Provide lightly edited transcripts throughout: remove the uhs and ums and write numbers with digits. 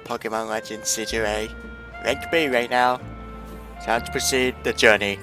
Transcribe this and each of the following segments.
Pokemon Legends C2A. Rank B right now. Time to proceed the journey.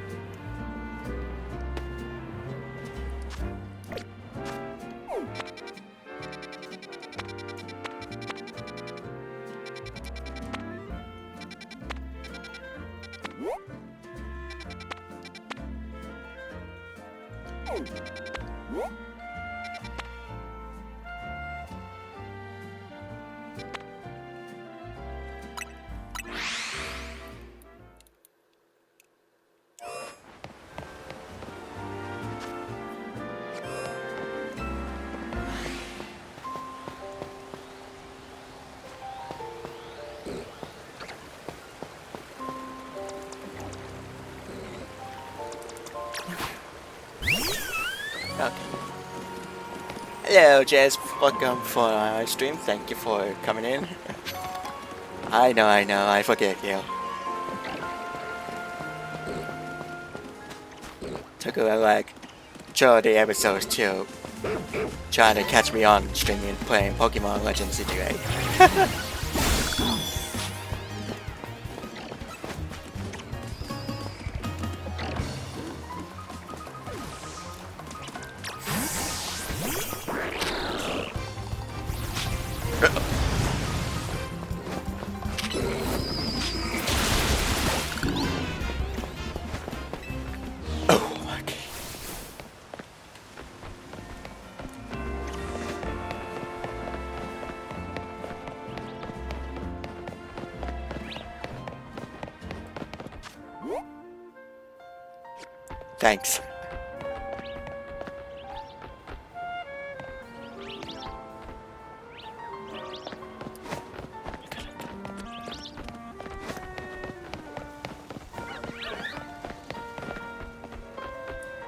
Okay. Hello, Jazz. Welcome for our stream. Thank you for coming in. I know. I forget you. Took a like 30 episodes to trying to catch me on streaming playing Pokemon Legends C2A. Thanks.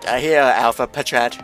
I hear Alpha Petrat.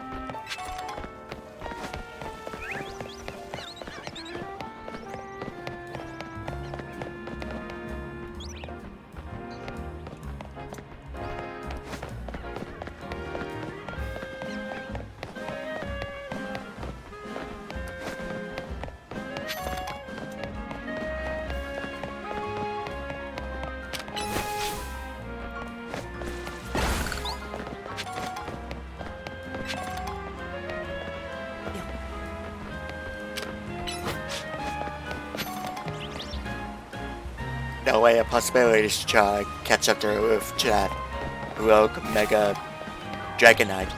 No way a possibility to try catch up to with that Rogue Mega Dragonite.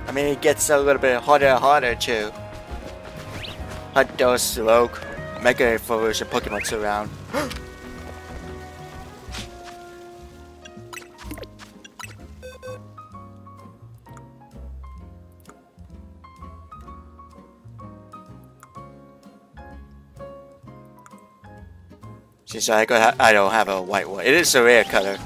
I mean, it gets a little bit harder and harder to hunt those Rogue Mega Evolution Pokemon around. Since I don't have a white one. It is a rare color.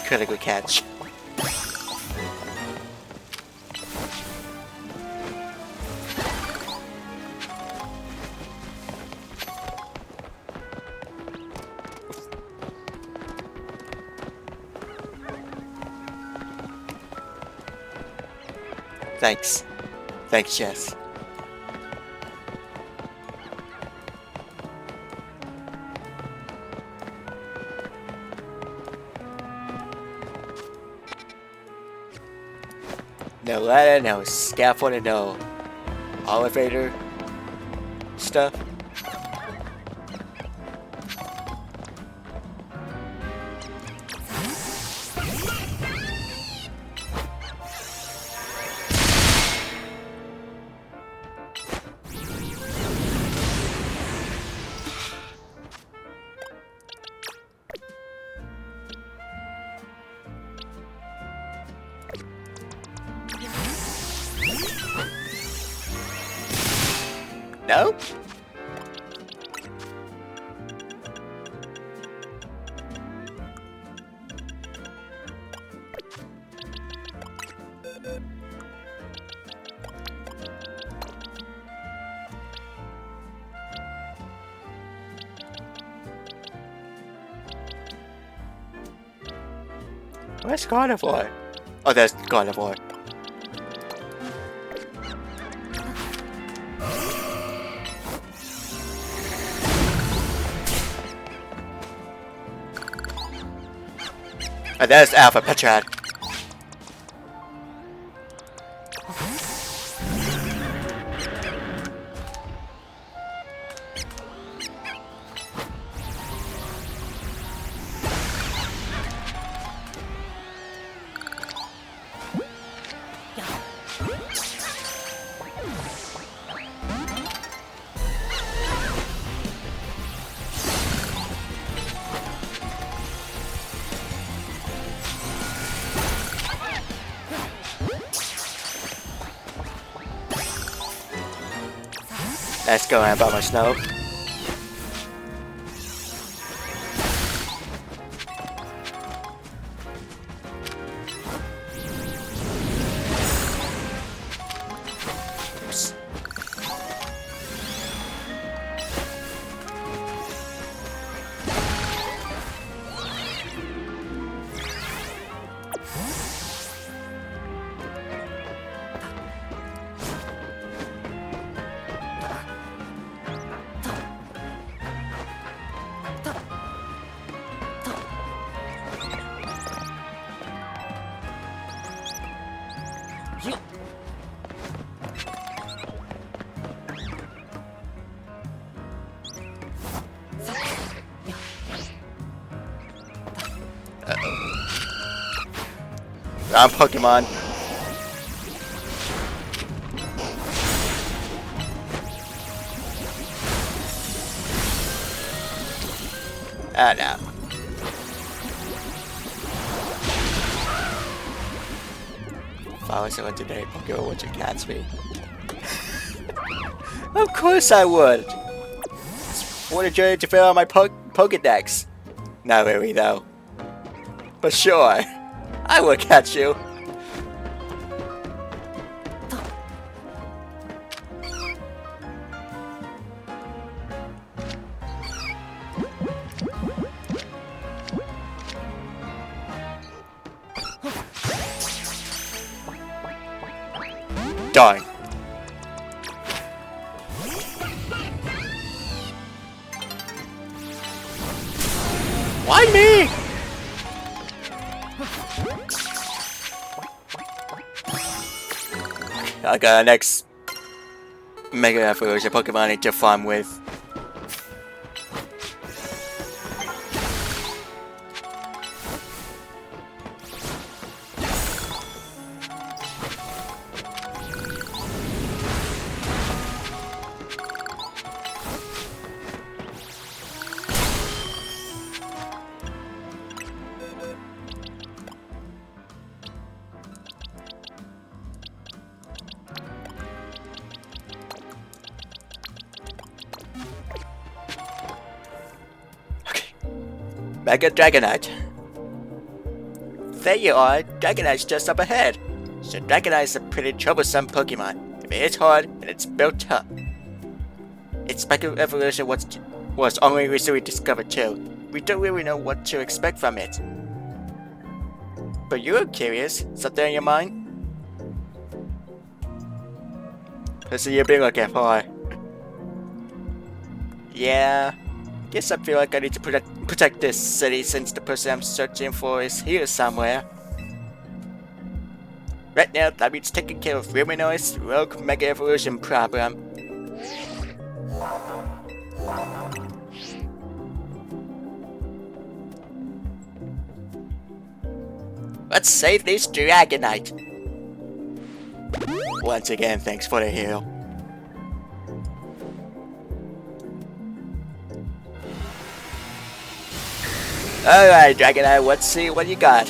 Critical catch. Thanks. Thanks, Jess. No ladder, no scaffolding, no elevator stuff. No? Where's Carnivore? Oh, there's Carnivore. And there's Alpha Petrad. Let's go and buy my snow. Oops. I'm Pokemon. Ah, no. If I was someone today, Pokemon would you catch me? Of course I would! What a journey to fill out my Pokedex. Not really though. But sure, I will catch you. Darn. Why me? I got our next Mega Evolution Pokemon I need to farm with. Mega Dragonite. There you are, Dragonite's just up ahead. So Dragonite is a pretty troublesome Pokemon. It is hard and it's built up. Its Mega Evolution was only recently discovered too. We don't really know what to expect from it. But you were curious, something in your mind? Person you've been looking for. Yeah. Guess I feel like I need to protect this city since the person I'm searching for is here somewhere. Right now, that means taking care of Lumino's rogue Mega Evolution problem. Let's save this Dragonite. Once again, thanks for the heal. Alright, Dragonite, let's see what you got.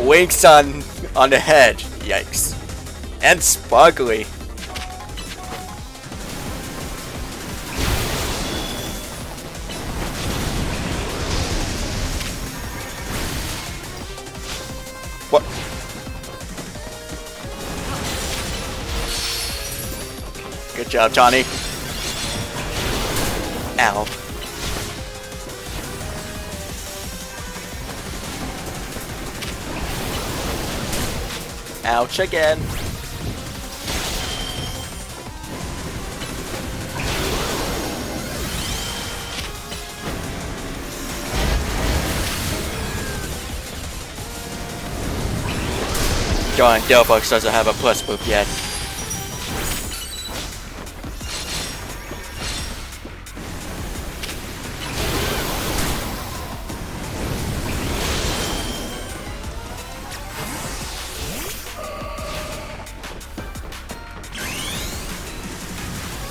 Winks on the head. Yikes. And sparkly. What? Good job, Johnny. Ow. Ouch again. Darn, Delphox doesn't have a plus move yet.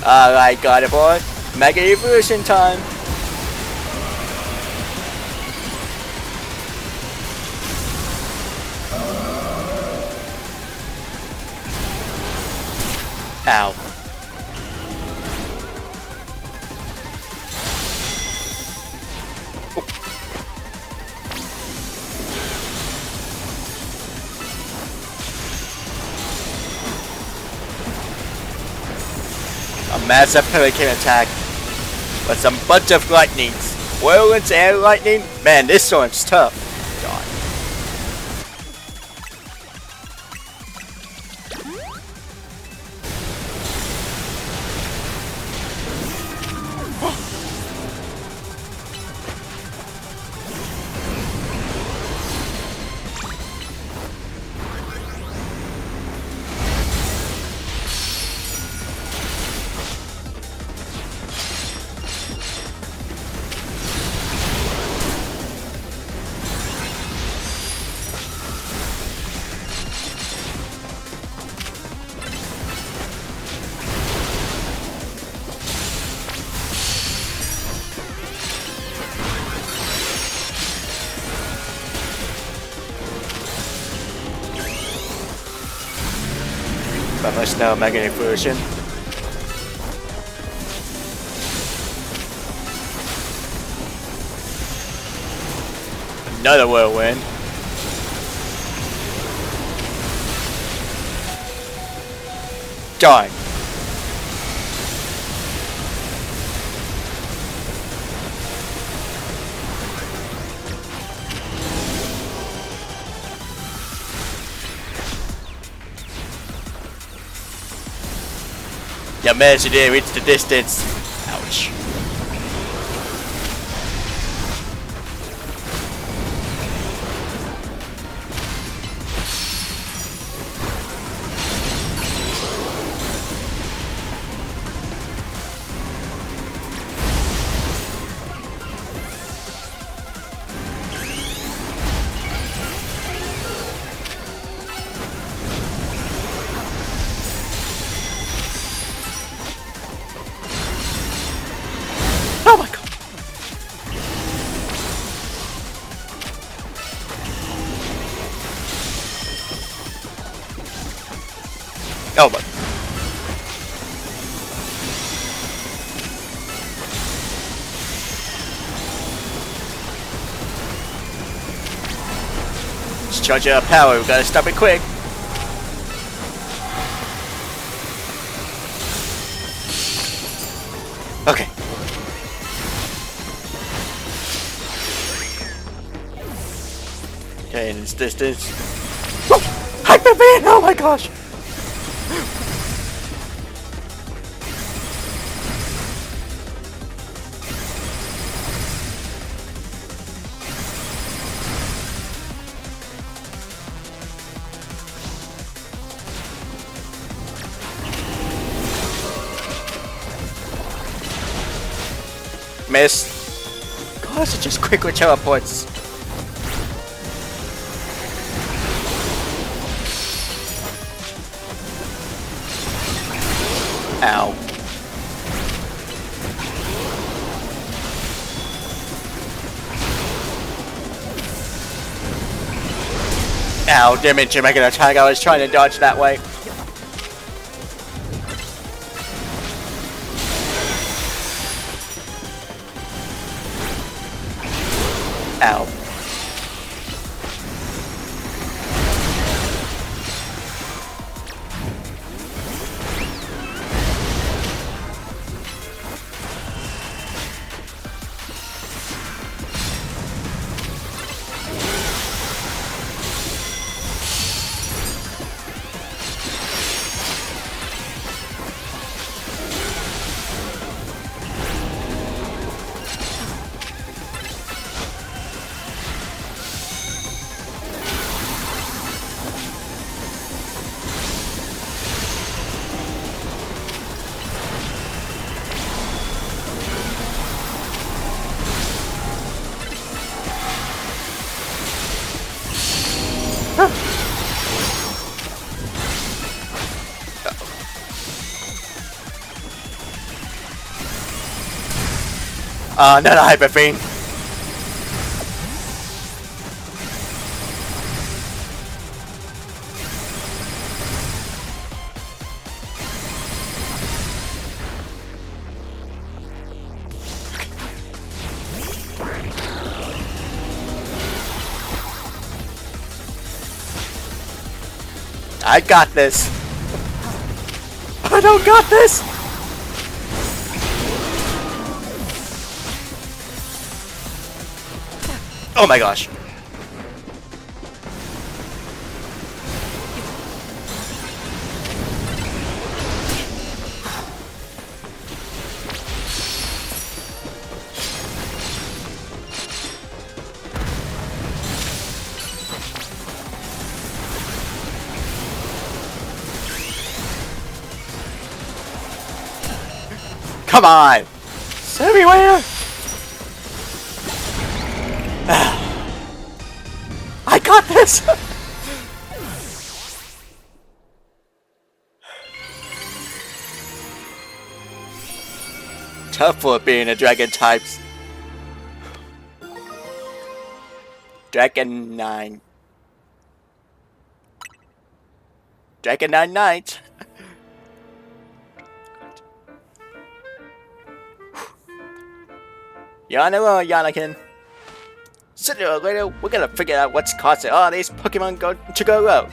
Alright, got it, boy. Mega Evolution time. Ow. A massive hurricane attack with some bunch of lightnings. Whirlwinds and lightning? Man, this storm's tough. God. But much now Mega Evolution. Another whirlwind. Darn. You managed to reach the distance. Ouch. Oh my god. Oh my. Let's charge our power, we gotta stop it quick. Okay. Okay, in this distance. Oh, Hyper Man! Oh my gosh! Miss. Gosh, it just quickly teleports. Ow. Ow, damn it, Jim, I got attack. I was trying to dodge that way. Ow. Another Hyper Fiend. I got this. I don't got this. Oh my gosh. Come on! It's everywhere! I got this! Tough for being a dragon types. Dragon 9. Dragon 9 Knight. You're on the road, Yonokan. Sooner or later, we're gonna figure out what's causing all these Pokemon to go rogue.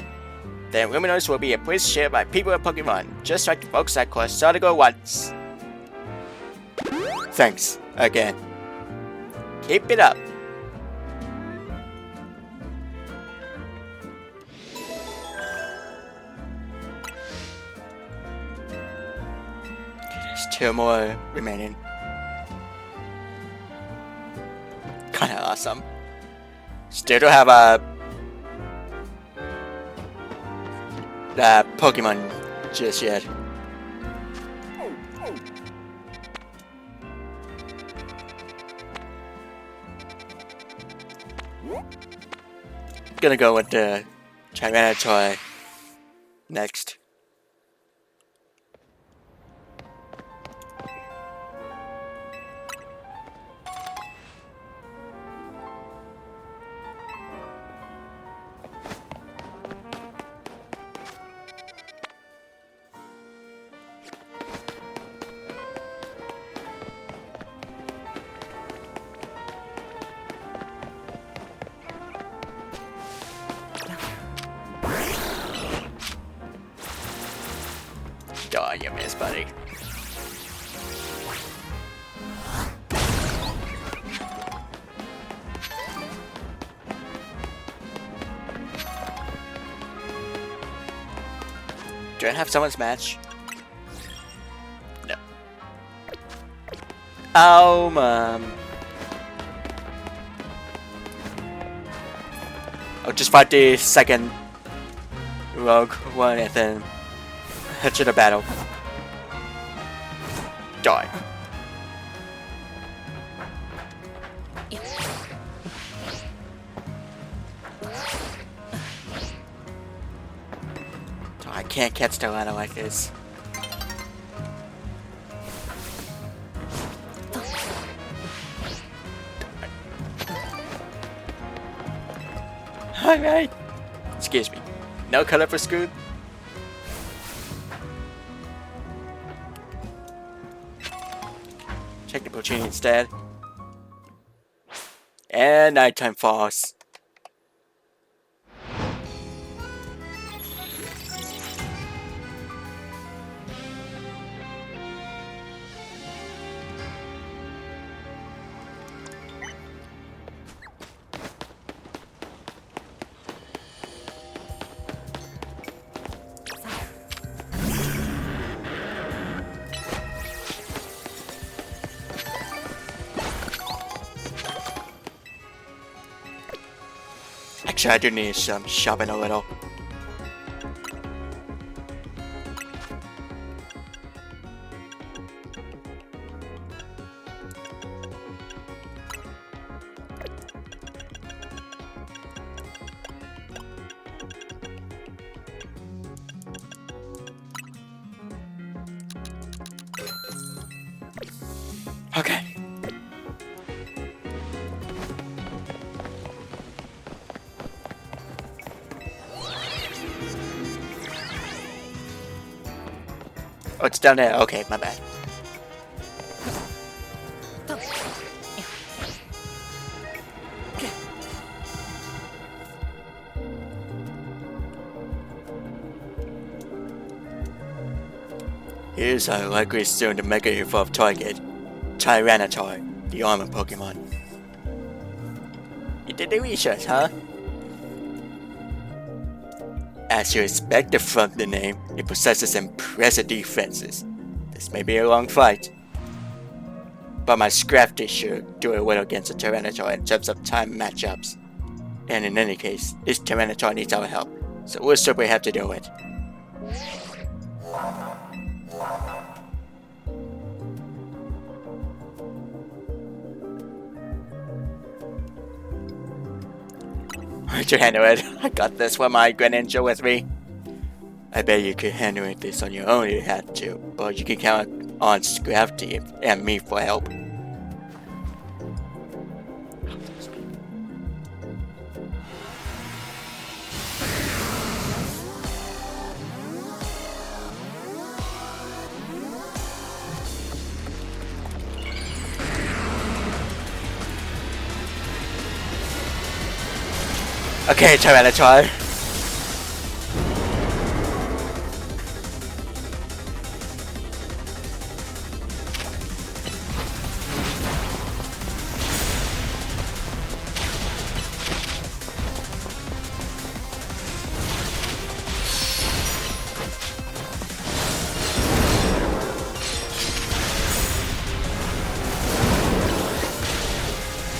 The Luminous will be a place shared by people with Pokemon, just like the folks that caused Sardigo once. Thanks, again. Keep it up. There's 2 more remaining. Kinda awesome. Still don't have a Pokemon just yet. Gonna go with the Tyranitar next. Oh, you missed, buddy. Do I have someone's match? No. Oh, Mom. I'll just fight the second rogue one and then head to the battle. Die. Oh, I can't catch the ladder like this. Alright. Excuse me. No color for Scoob? Check the Puccini instead. And nighttime falls. Actually, I do need some shopping a little. Okay. Oh, it's down there. Okay, my bad. Here's our likely soon to Mega Evolve target, Tyranitar, the armor Pokemon. You did the research, huh? As you expected from the name, it possesses impressive defenses. This may be a long fight, but my Scrafty should do it well against a Tyranitar in terms of time matchups. And in any case, this Tyranitar needs our help, so we'll simply have to do it. To handle it, I got this with my Greninja with me. I bet you could handle this on your own if you had to, but you can count on Scrafty and me for help. Okay, Tyranitar.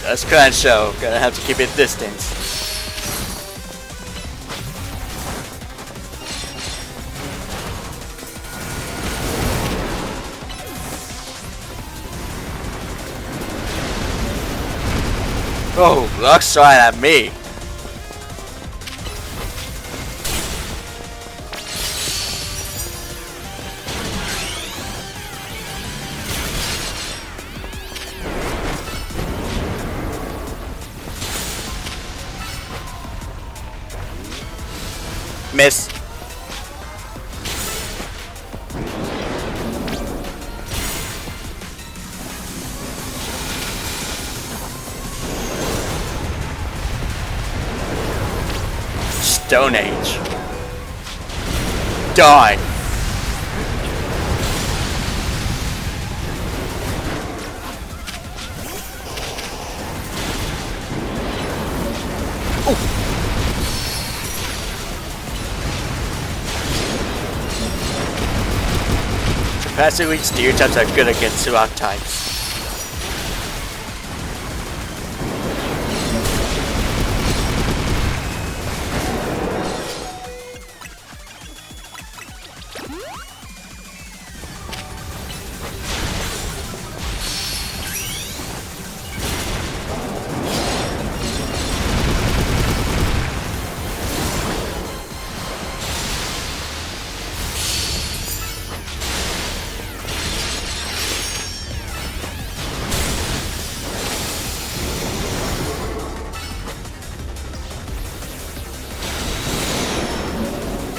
That's Grand Show. Gonna have to keep it distance. Oh, Luck's trying at me. Miss. Stone Age. Die. Surprisingly, Steel types are good against Rock types.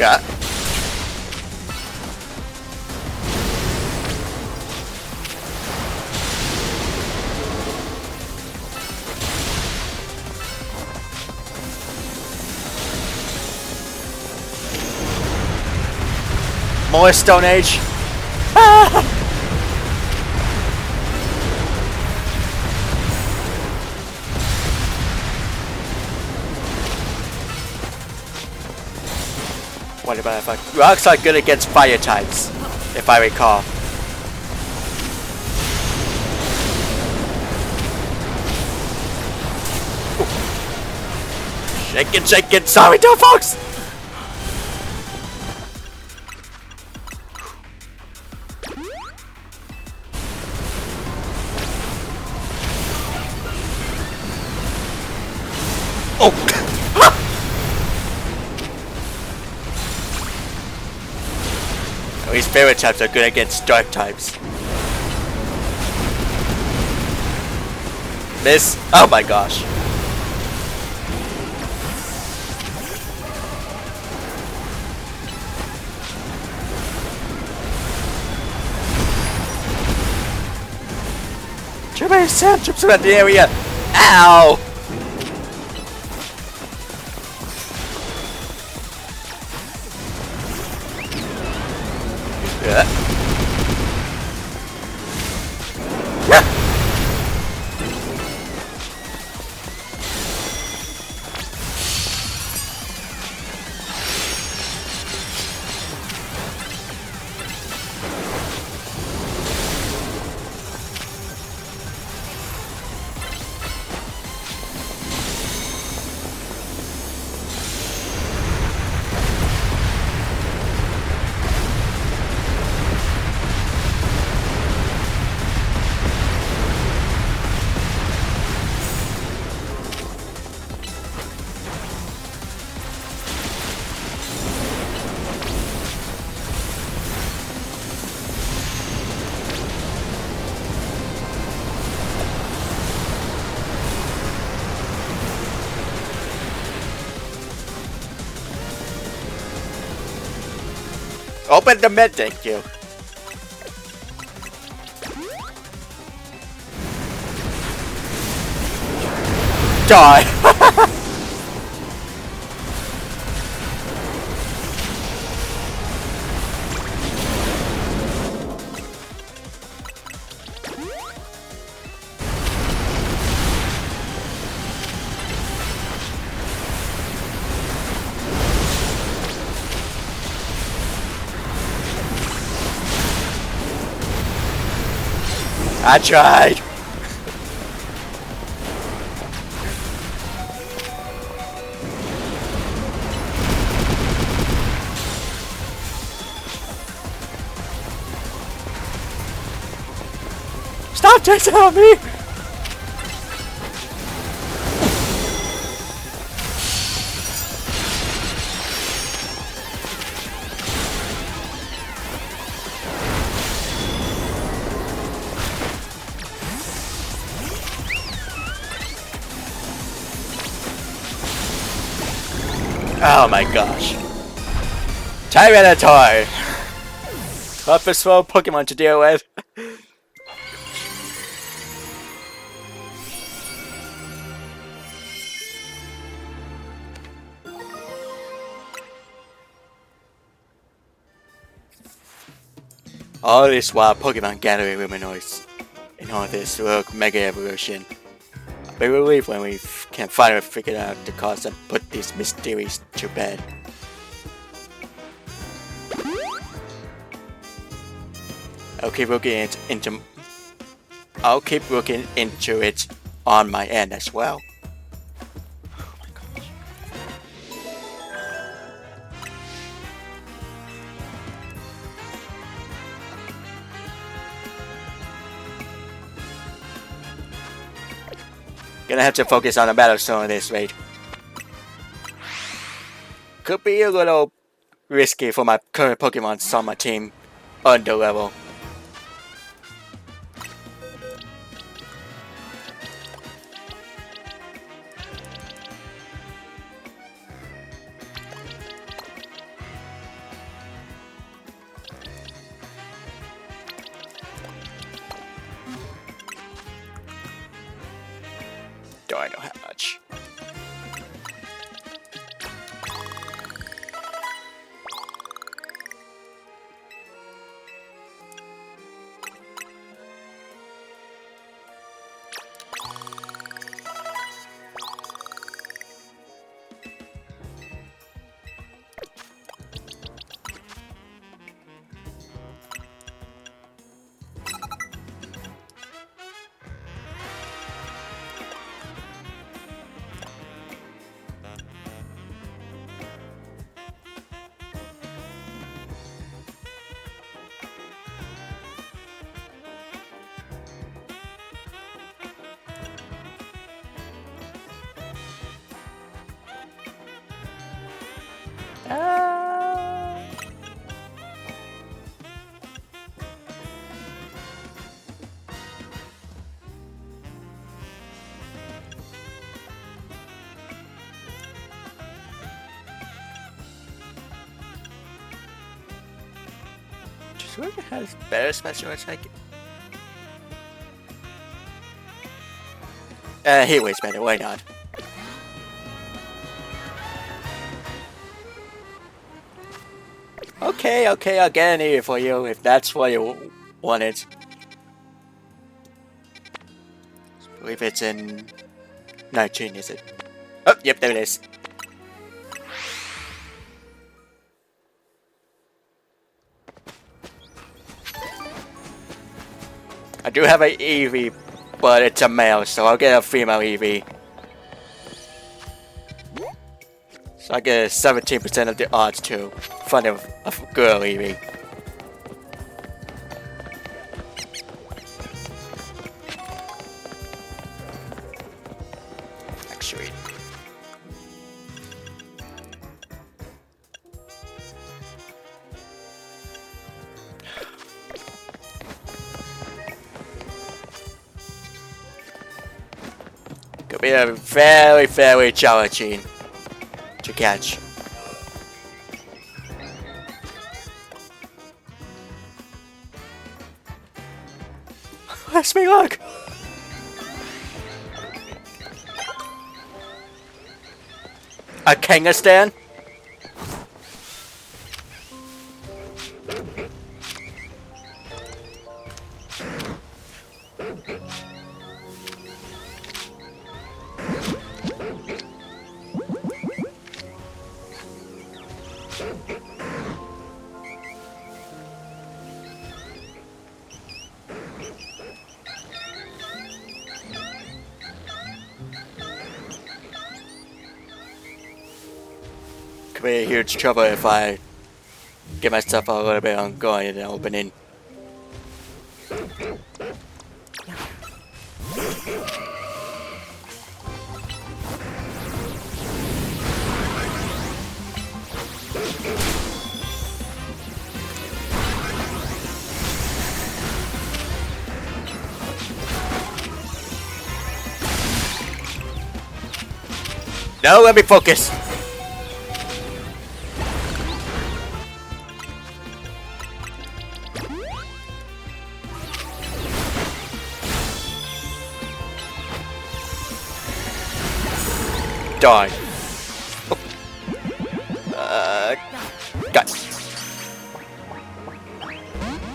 god. More Stone Age. Ah! What about if rocks are good against fire types, if I recall. Ooh. Shake it, sorry, Toad Fox! Oh! These favorite types are good against dark types. Miss. Oh my gosh. Too many sand trips around the area. Ow! Yeah. Open the mid, thank you. Die! I tried! Stop chasing on me! Oh my gosh. Tyranitar! Toughest slow Pokemon to deal with. All this while Pokemon gathering Luminoids in all this rogue Mega Evolution. I'll be relieved when we can finally figure out the cause and put these mysteries to bed. I'll keep looking into it on my end as well. Oh my gosh. Gonna have to focus on the battle stone at this rate. Could be a little risky for my current Pokemon on my team under level. Whoever has better special attack. Heat wave's better, why not? Okay, I'll get an ear for you if that's what you wanted. I believe it's in 19, is it? Oh, yep, there it is. I do have an Eevee, but it's a male, so I'll get a female Eevee. So I get 17% of the odds to find a girl Eevee. Actually. Could be a very challenging to catch. Let's me look. A Kangaskhan? Could be a huge trouble if I get myself a little bit on going in the opening. No, let me focus. Die. Oh. Got.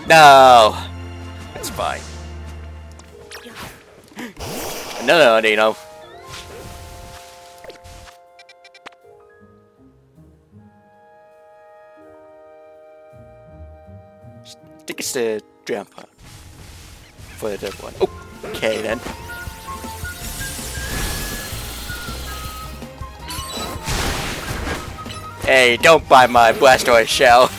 No. It's fine. No, Dino. I think it's the grandpa for the dead one. Okay then. Hey, don't buy my Blastoise shell.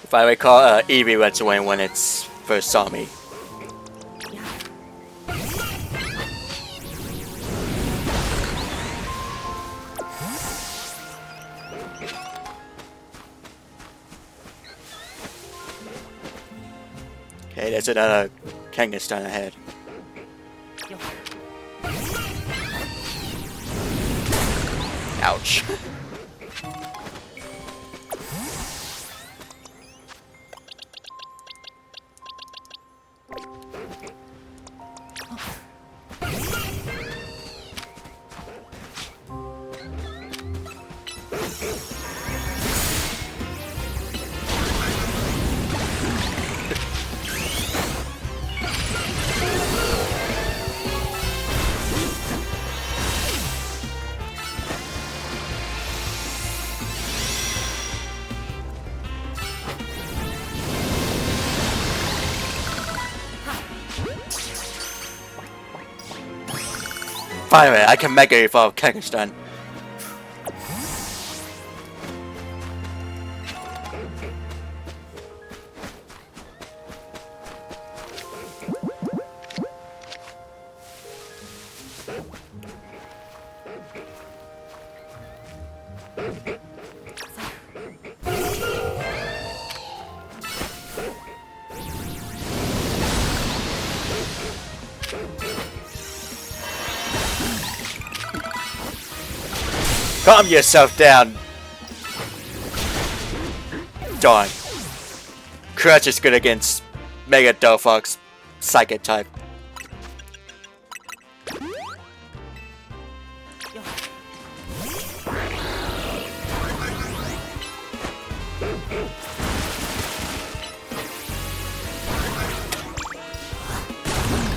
If I recall, Eevee went away when it first saw me. Okay, there's another Kangaskhan ahead. Ouch. Finally, I can Mega Evolve Kangaskhan. Calm yourself down. Darn. Crutch is good against Mega Delphox Psychic type.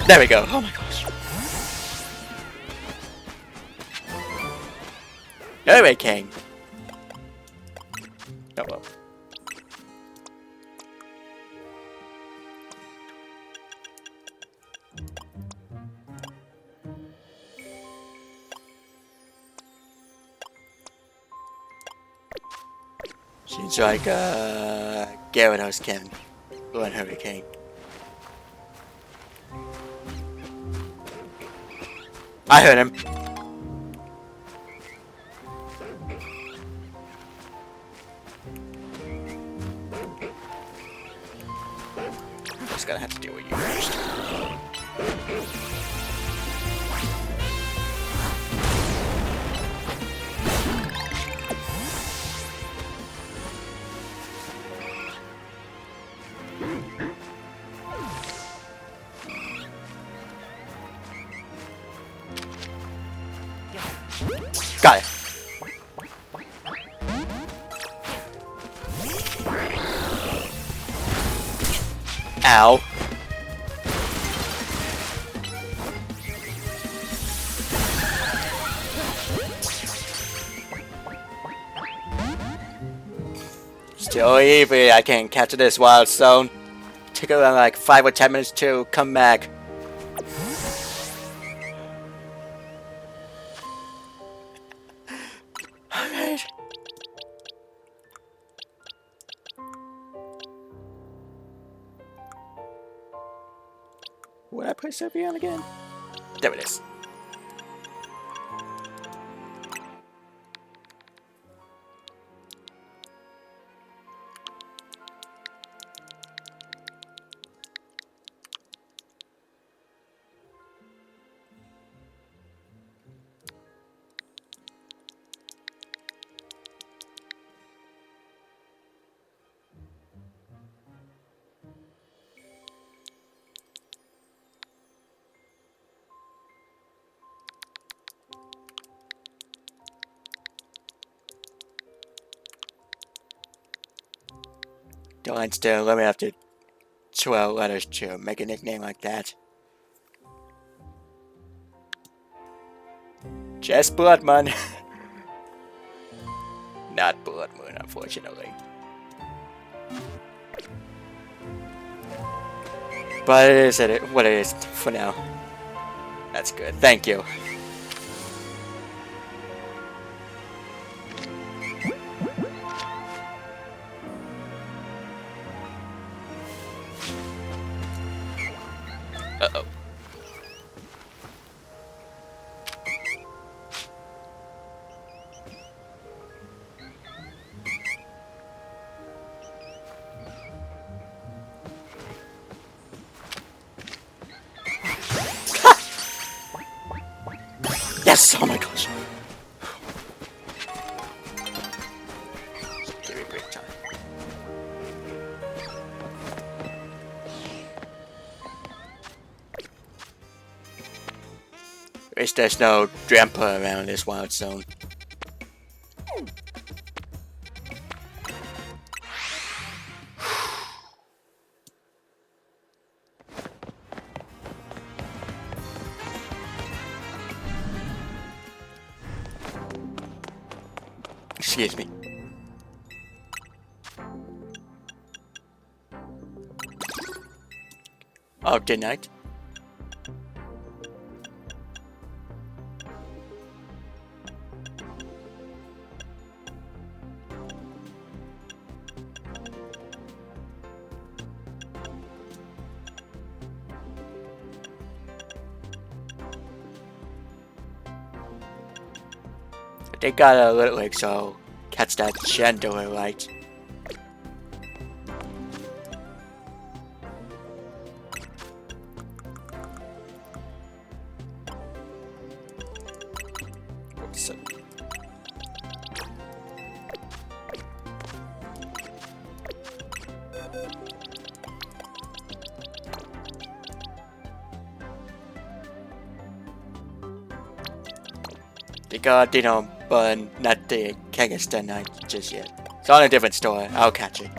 There we go. Oh my gosh. Anyway, King. Oh well. Seems like Gyarados can run Hurricane. I heard him. I'm just gonna have to deal with you first. Got it. Ow. Still easy, I can't capture this wild stone. Take around like 5 or 10 minutes to come back. Alright. Would I put Sophie on again? There it is. Don't still let me have to 12 letters to make a nickname like that. Just Blood Moon. Not Blood Moon, unfortunately. But it is what it is for now. That's good. Thank you. Uh-oh. Yes! Oh my gosh! Give me a great time. Wish there's no Drampa around this wild zone. Excuse me. Oh, good night. They got a little like so catch that gender right. So, they got but not the Kangastan Night just yet. It's on a different store. I'll catch it.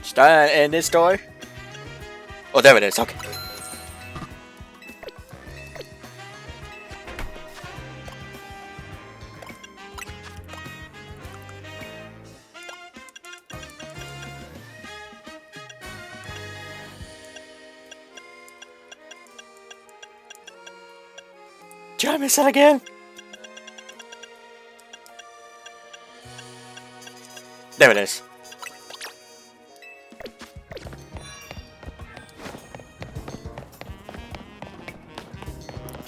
Start in this door. Oh, there it is. Okay. Did I miss that again? There it is.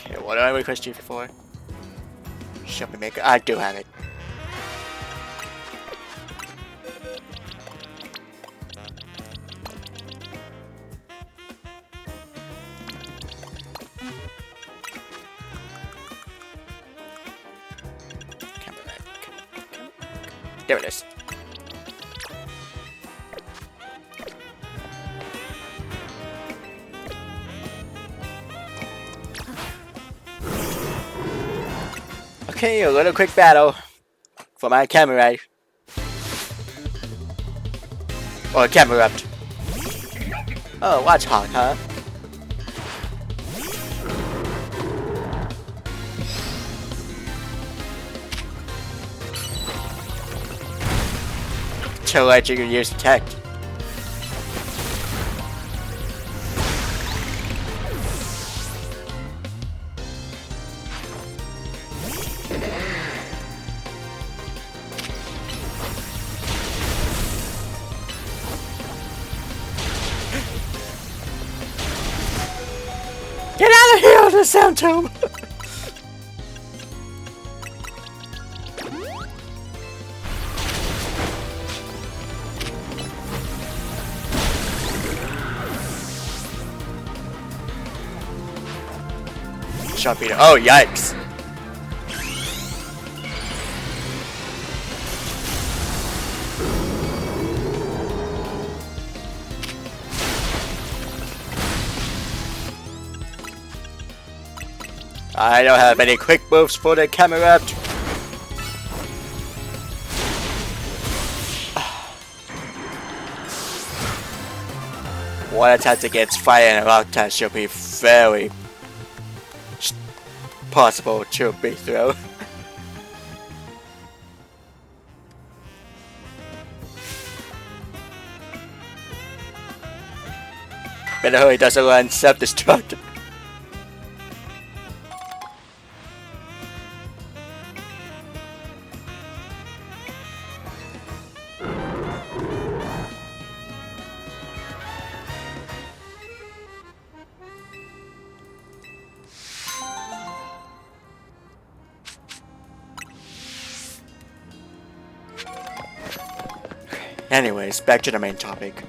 Okay, what do I request you for? Shopping maker. I do have it. There it is. Okay, a little quick battle for my camera. Or camera. Oh, watch hard, huh? To let you use tech. Get out of here with the sound tube! Shot Peter. Oh, yikes. I don't have any quick moves for the camera. One attack against fire and a rock test should be very possible to be through. Better hurry, doesn't run self-destruct. Anyways, back to the main topic.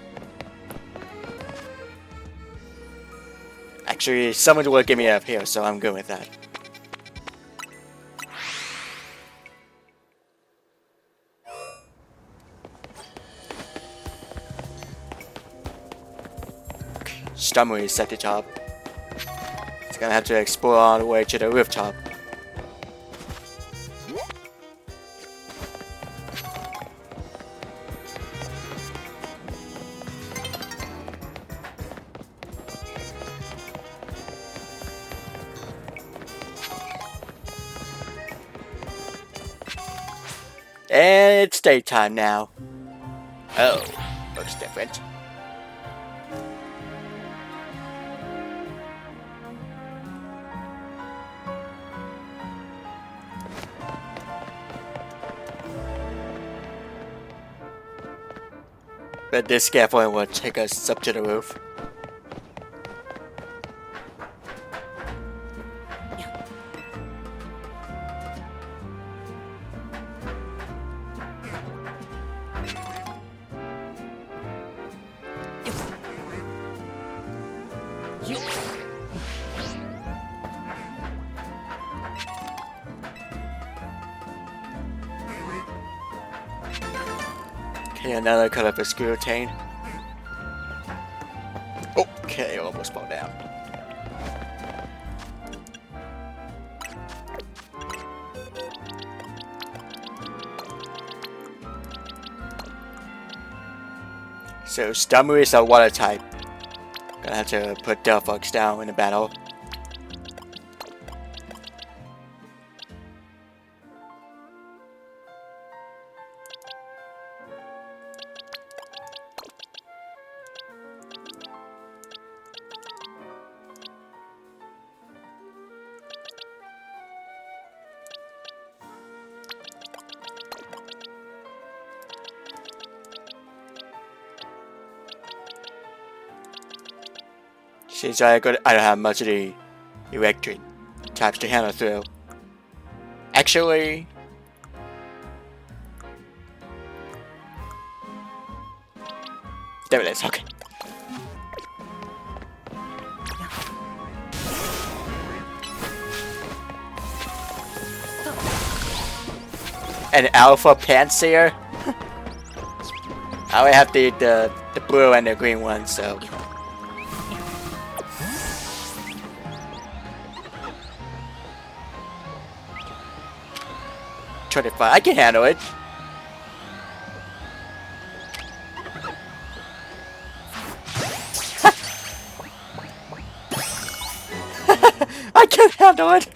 Actually, someone will get me up here, so I'm good with that. Stummery is at the top. It's gonna have to explore all the way to the rooftop. And it's daytime now. Oh. looks different. But this scaffolding will take us up to the roof. Okay, another colorful screw chain. Okay, almost fall down. So Stummer is a water type. Gonna have to put Delphox down in the battle. Since I don't have much of the electric types to handle through. Actually, there it is. Okay. An alpha panseer. I only have the blue and the green one, so. I can handle it. I can handle it.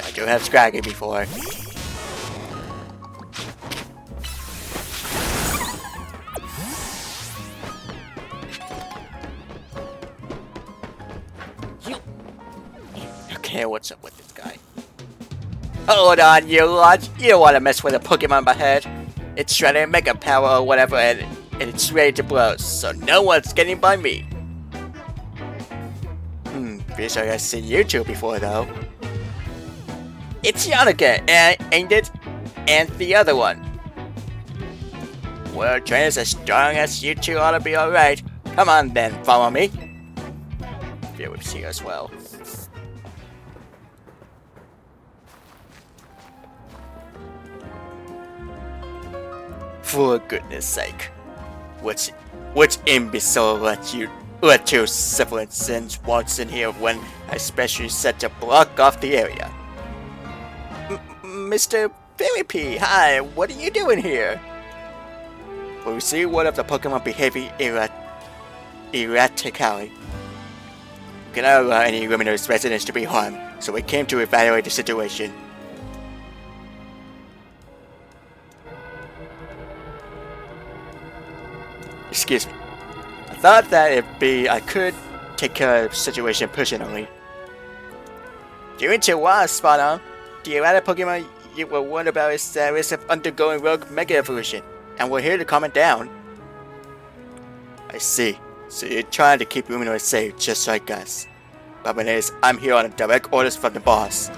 I do have Scraggy before. Okay, what's up with this guy? Hold on, you lot. You don't want to mess with a Pokemon in my head. It's trying to Mega Power or whatever, and it's ready to blow, so no one's getting by me. Pretty sure I've seen you two before, though. It's Yonokan, ain't it? And the other one. Well, trainers as strong as you two ought to be alright. Come on then, follow me. Here we see as well. For goodness sake. Which imbecile let two civilians waltz in here when I specially set to block off the area? Mr. Philippi, hi, what are you doing here? We see one of the Pokemon behaving erratically. We cannot allow any luminous residents to be harmed, so we came to evaluate the situation. Excuse me. I thought that I could take care of the situation personally. Doing too well, spot on. The erratic Pokemon you were warned about is at risk of undergoing rogue Mega Evolution, and we're here to calm it down. I see. So you're trying to keep Luminoid safe, just like us. Problem is, I'm here on direct orders from the boss.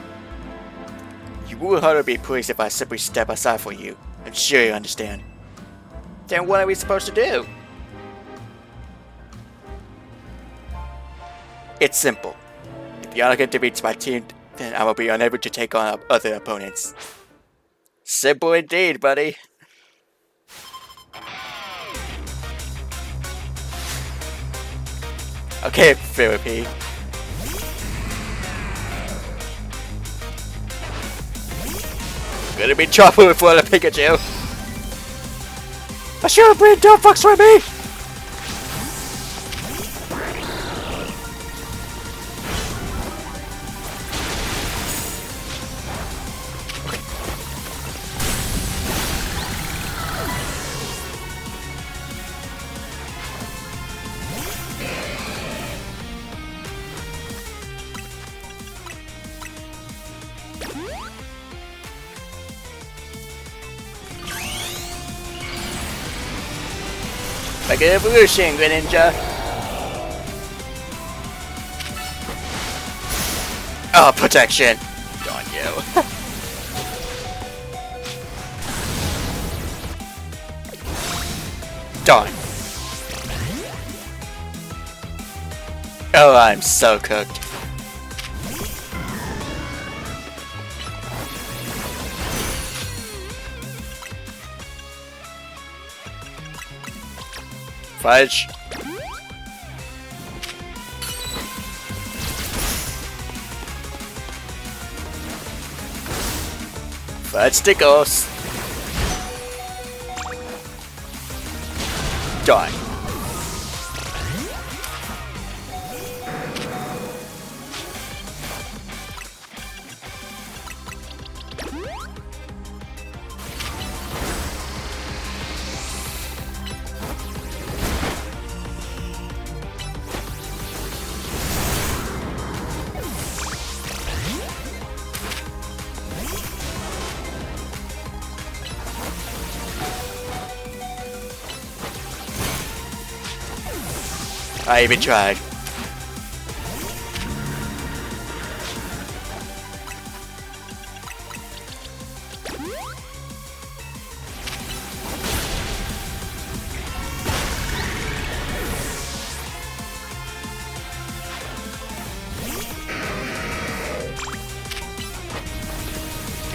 You will hardly be pleased if I simply step aside for you. I'm sure you understand. Then what are we supposed to do? It's simple. If Yonokan defeats my team, then I will be unable to take on other opponents. Simple indeed, buddy. Okay, Philippi. Gonna be trouble with the Pikachu. I should have been don't fucks with me. Like an evolution, Greninja. Oh, protection. Darn you. Darn. Oh, I'm so cooked. Fudge. Fudge stickles. Darn. I even tried.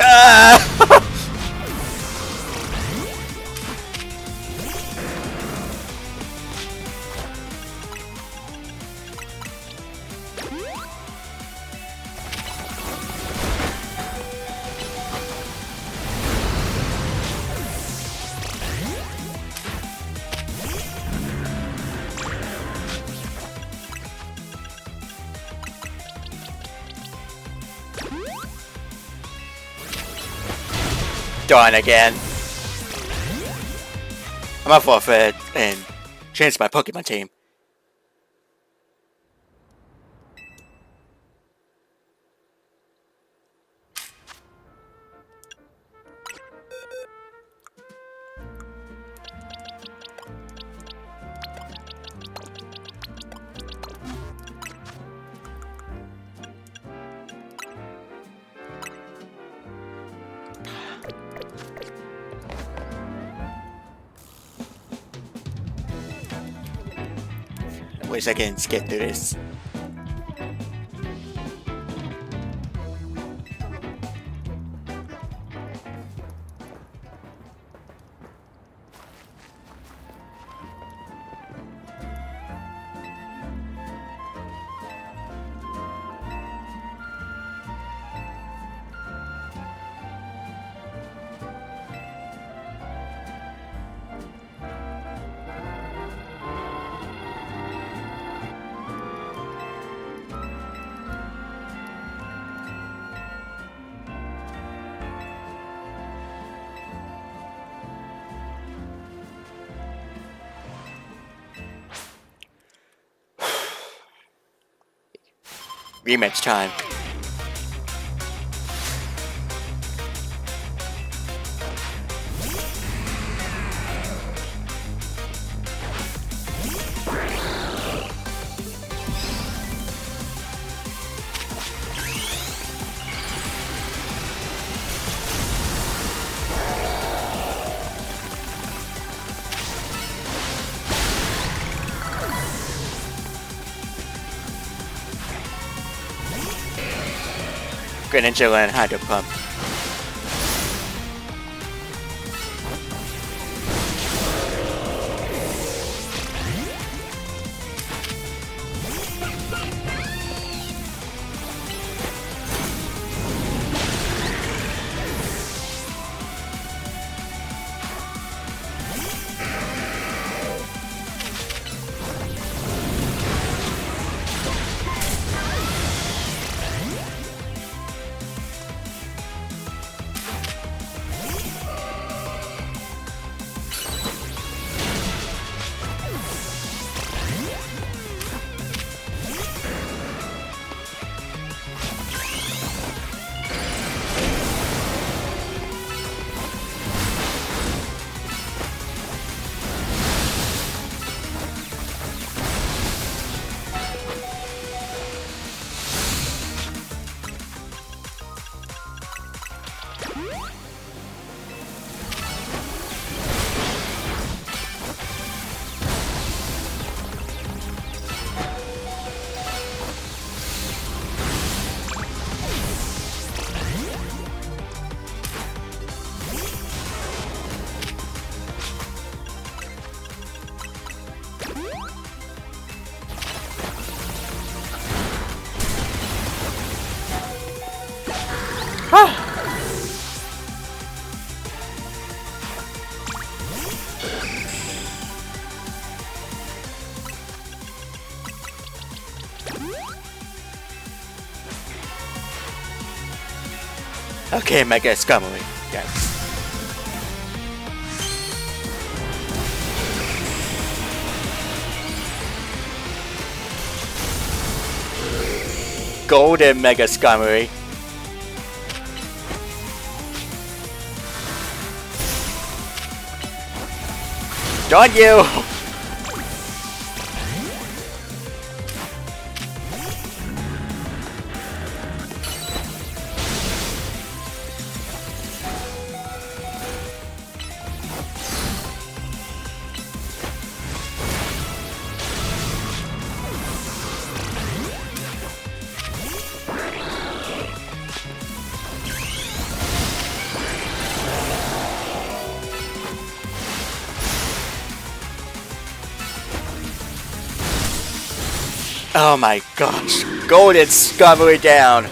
Ah! Darn again. I'm up for it and change my Pokemon team. Wish I can skip through this. Rematch time. Greninja and Hydro Pump. Okay, Mega Scummery. Yes. Golden Mega Scummery. Darn you! Oh my gosh. Golden Scummery down.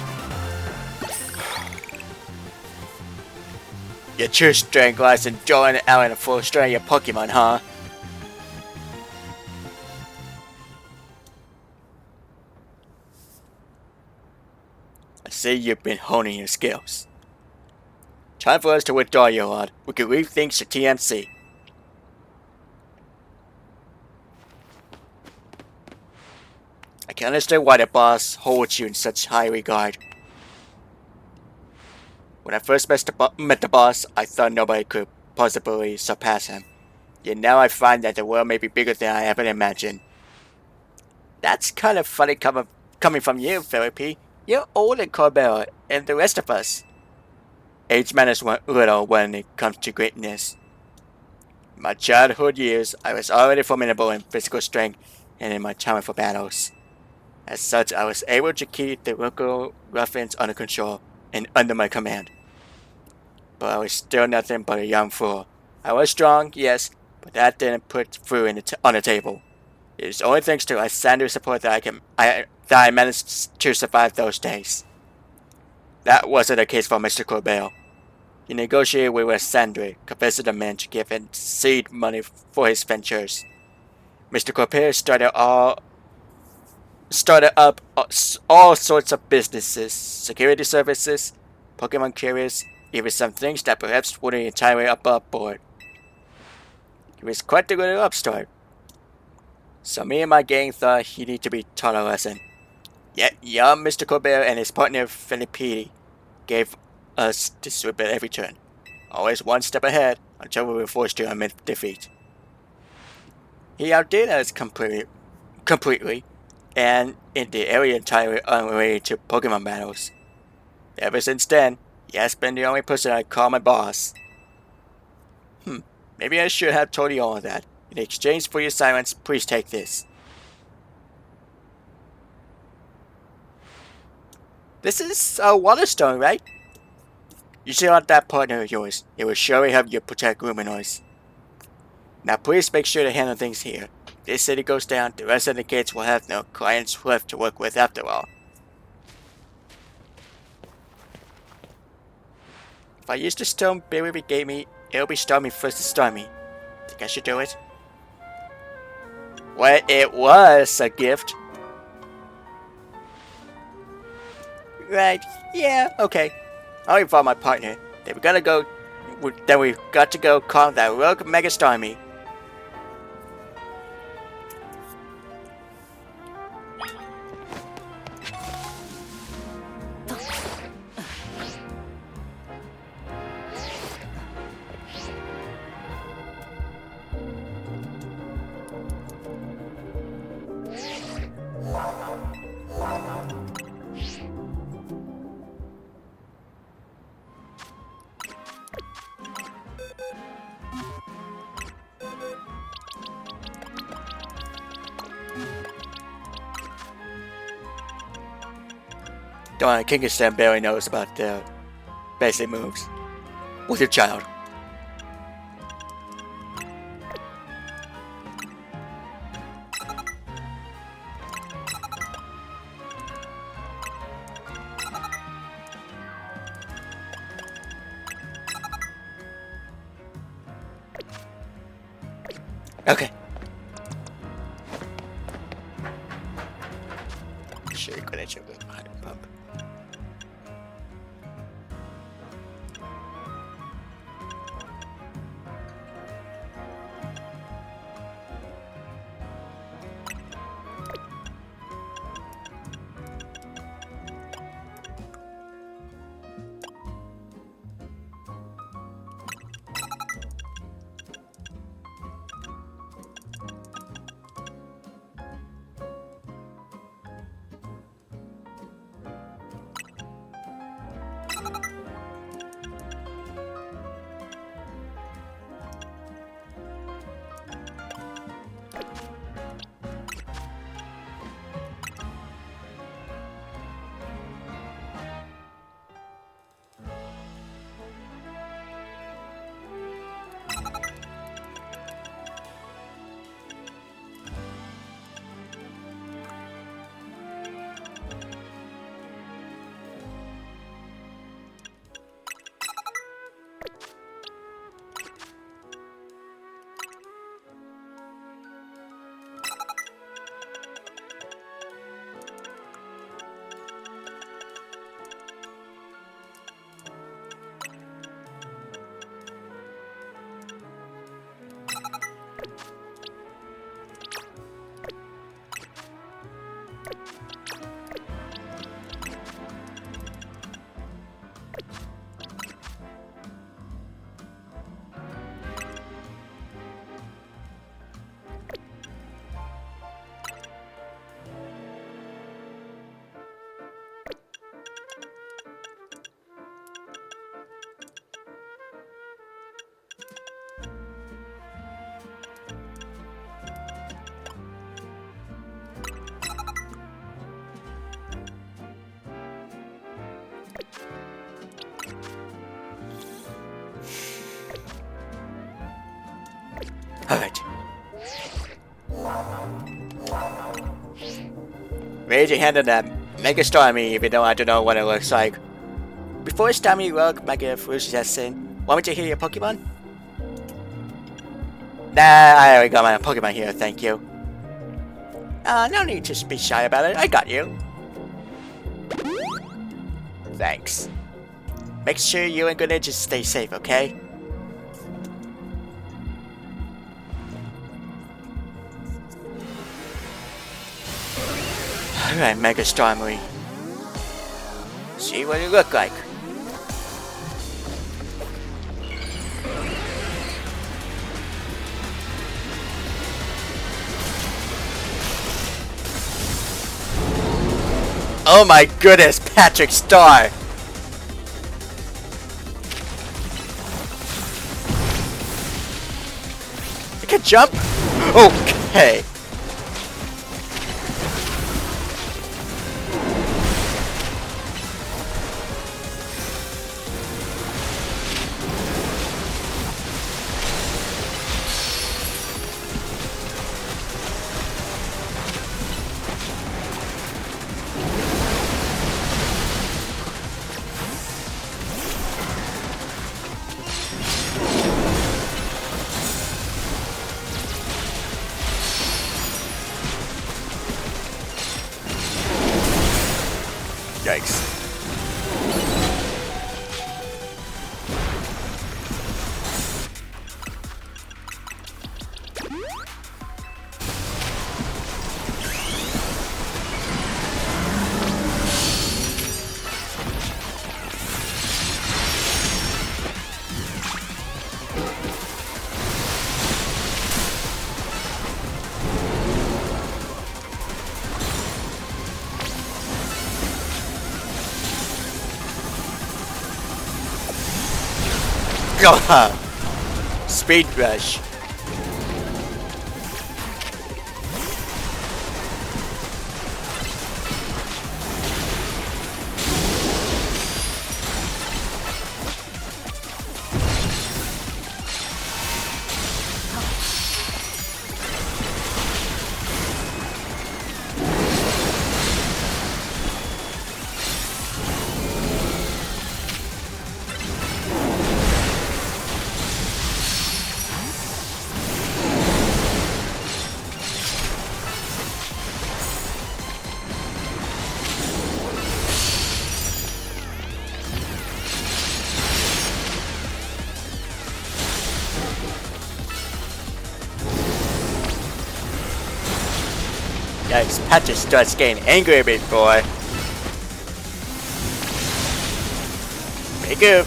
Your true strength lies in drawing out in a full strength of your Pokemon, huh? I see you've been honing your skills. Time for us to withdraw, Yohan. We can leave things to TMC. I can understand why the boss holds you in such high regard. When I first met the boss, I thought nobody could possibly surpass him. Yet now I find that the world may be bigger than I ever imagined. That's kind of funny coming from you, Philippi. You're older than Corbell and the rest of us. Age matters little when it comes to greatness. In my childhood years, I was already formidable in physical strength and in my talent for battles. As such, I was able to keep the local ruffians under control and under my command. But I was still nothing but a young fool. I was strong, yes, but that didn't put food on the table. It is only thanks to Lysander's support that I managed to survive those days. That wasn't the case for Mr. Corbell. He negotiated with Lysander, convincing the man to give him seed money for his ventures. Mr. Corbell started up all sorts of businesses, security services, Pokemon carriers, even some things that perhaps wouldn't entirely above board. He was quite the little upstart. So me and my gang thought he needed to be taught a lesson. Yet young Mr. Corbell and his partner Felipe gave us the sweep at every turn, always one step ahead until we were forced to admit defeat. He outdid us completely, and in the area entirely unrelated to Pokemon battles. Ever since then, he has been the only person I call my boss. Maybe I should have told you all of that. In exchange for your silence, please take this. This is a Waterstone, right? You still want that partner of yours. It will surely help you protect Luminois. Now please make sure to handle things here. If this city goes down, the rest of the kids will have no clients left to work with after all. If I use the stone Billy gave me, it'll be Stormy versus Stormy. Think I should do it? Well, it was a gift. Right, yeah, okay. I'll involve my partner. Then we've got to go calm that rogue Mega Stormy. Don't Kingston barely knows about the basic moves with your child. Okay. Sure, gonna check with my pump. Alright. Raise your hand on that Mega Stormy, even though I don't know what it looks like. Before Stormy Rogue Mega Fruition, want me to heal your Pokemon? Nah, I already got my Pokemon here, thank you. No need to be shy about it, I got you. Thanks. Make sure you and Good just stay safe, okay? Alright, Mega Stormy. See what you look like. Oh my goodness, Patrick Star! I can jump? Okay. Yikes. Speed rush. Yikes, Patrick starts getting angry a bit, boy. Pretty good.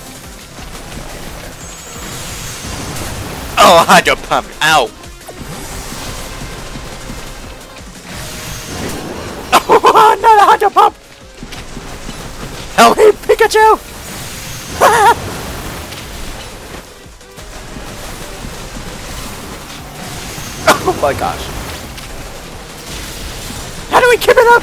Oh, hydro pump. Ow. Oh, not a hydro pump. Help me, Pikachu. Oh my gosh. How do we keep it up?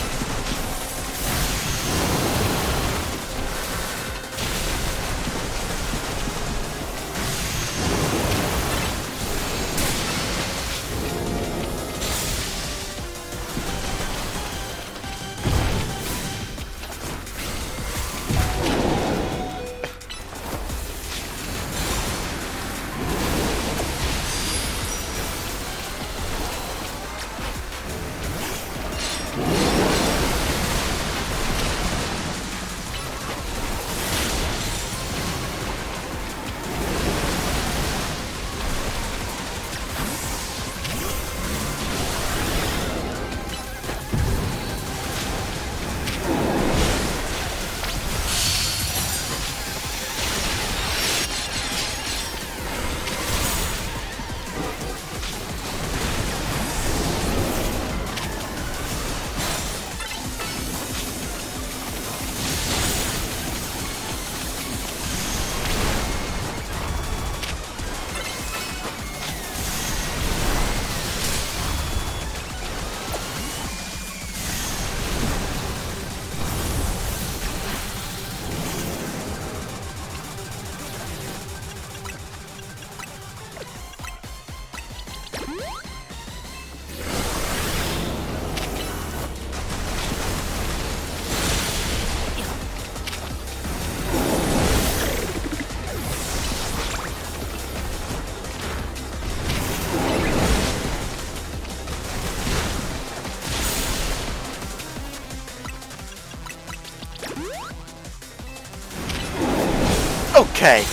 Okay.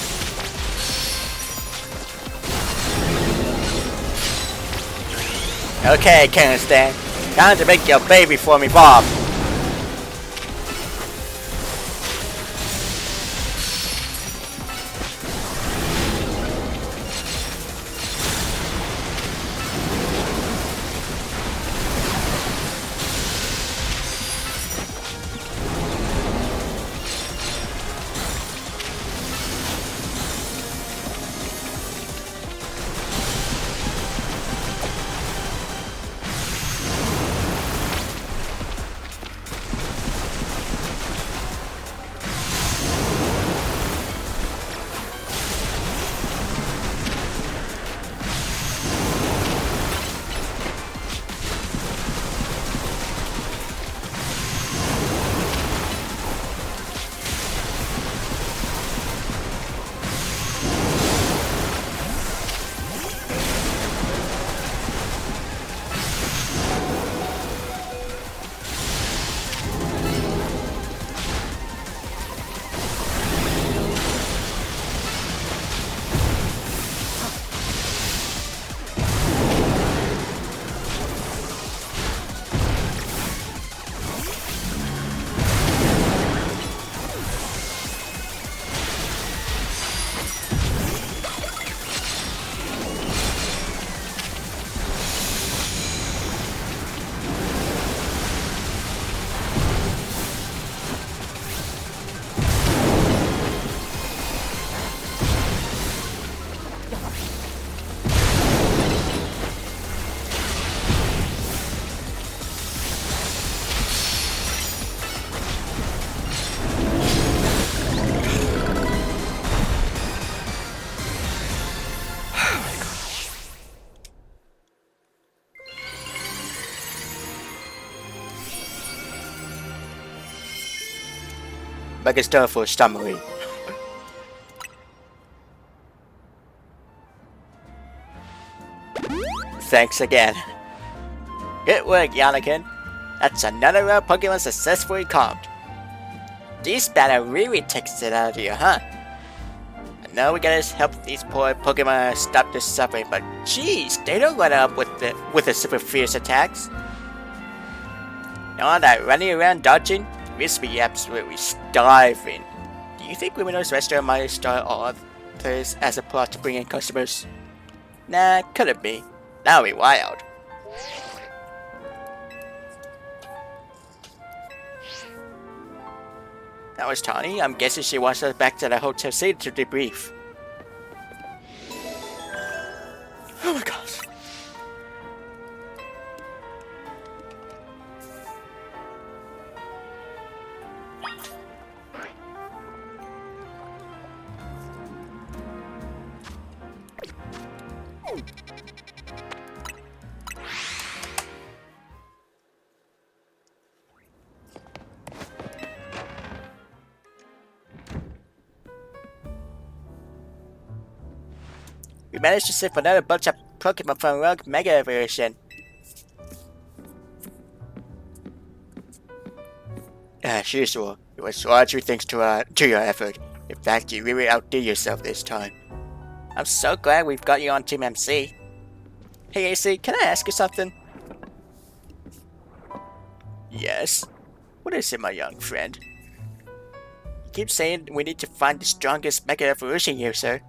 Okay, can't stand. Time to make your baby for me, Bob. Like it's done for a summary. Thanks again. Good work, Yonokan. That's another Pokemon successfully calmed. This battle really takes it out of you, huh? I know we gotta help these poor Pokemon stop their suffering, but jeez, they don't run up with the super fierce attacks. And all that running around dodging, we must be absolutely starving. Do you think Lumino's restaurant might start all others as a plot to bring in customers? Nah, couldn't be. That would be wild. That was Tawny. I'm guessing she wants us back to the hotel city to debrief. Oh my gosh. We managed to save another bunch of Pokemon from Rogue Mega Evolution. As usual, it was largely thanks to your effort. In fact, you really outdid yourself this time. I'm so glad we've got you on Team MC. Hey AC, can I ask you something? Yes? What is it, my young friend? You keep saying we need to find the strongest Mega Evolution user.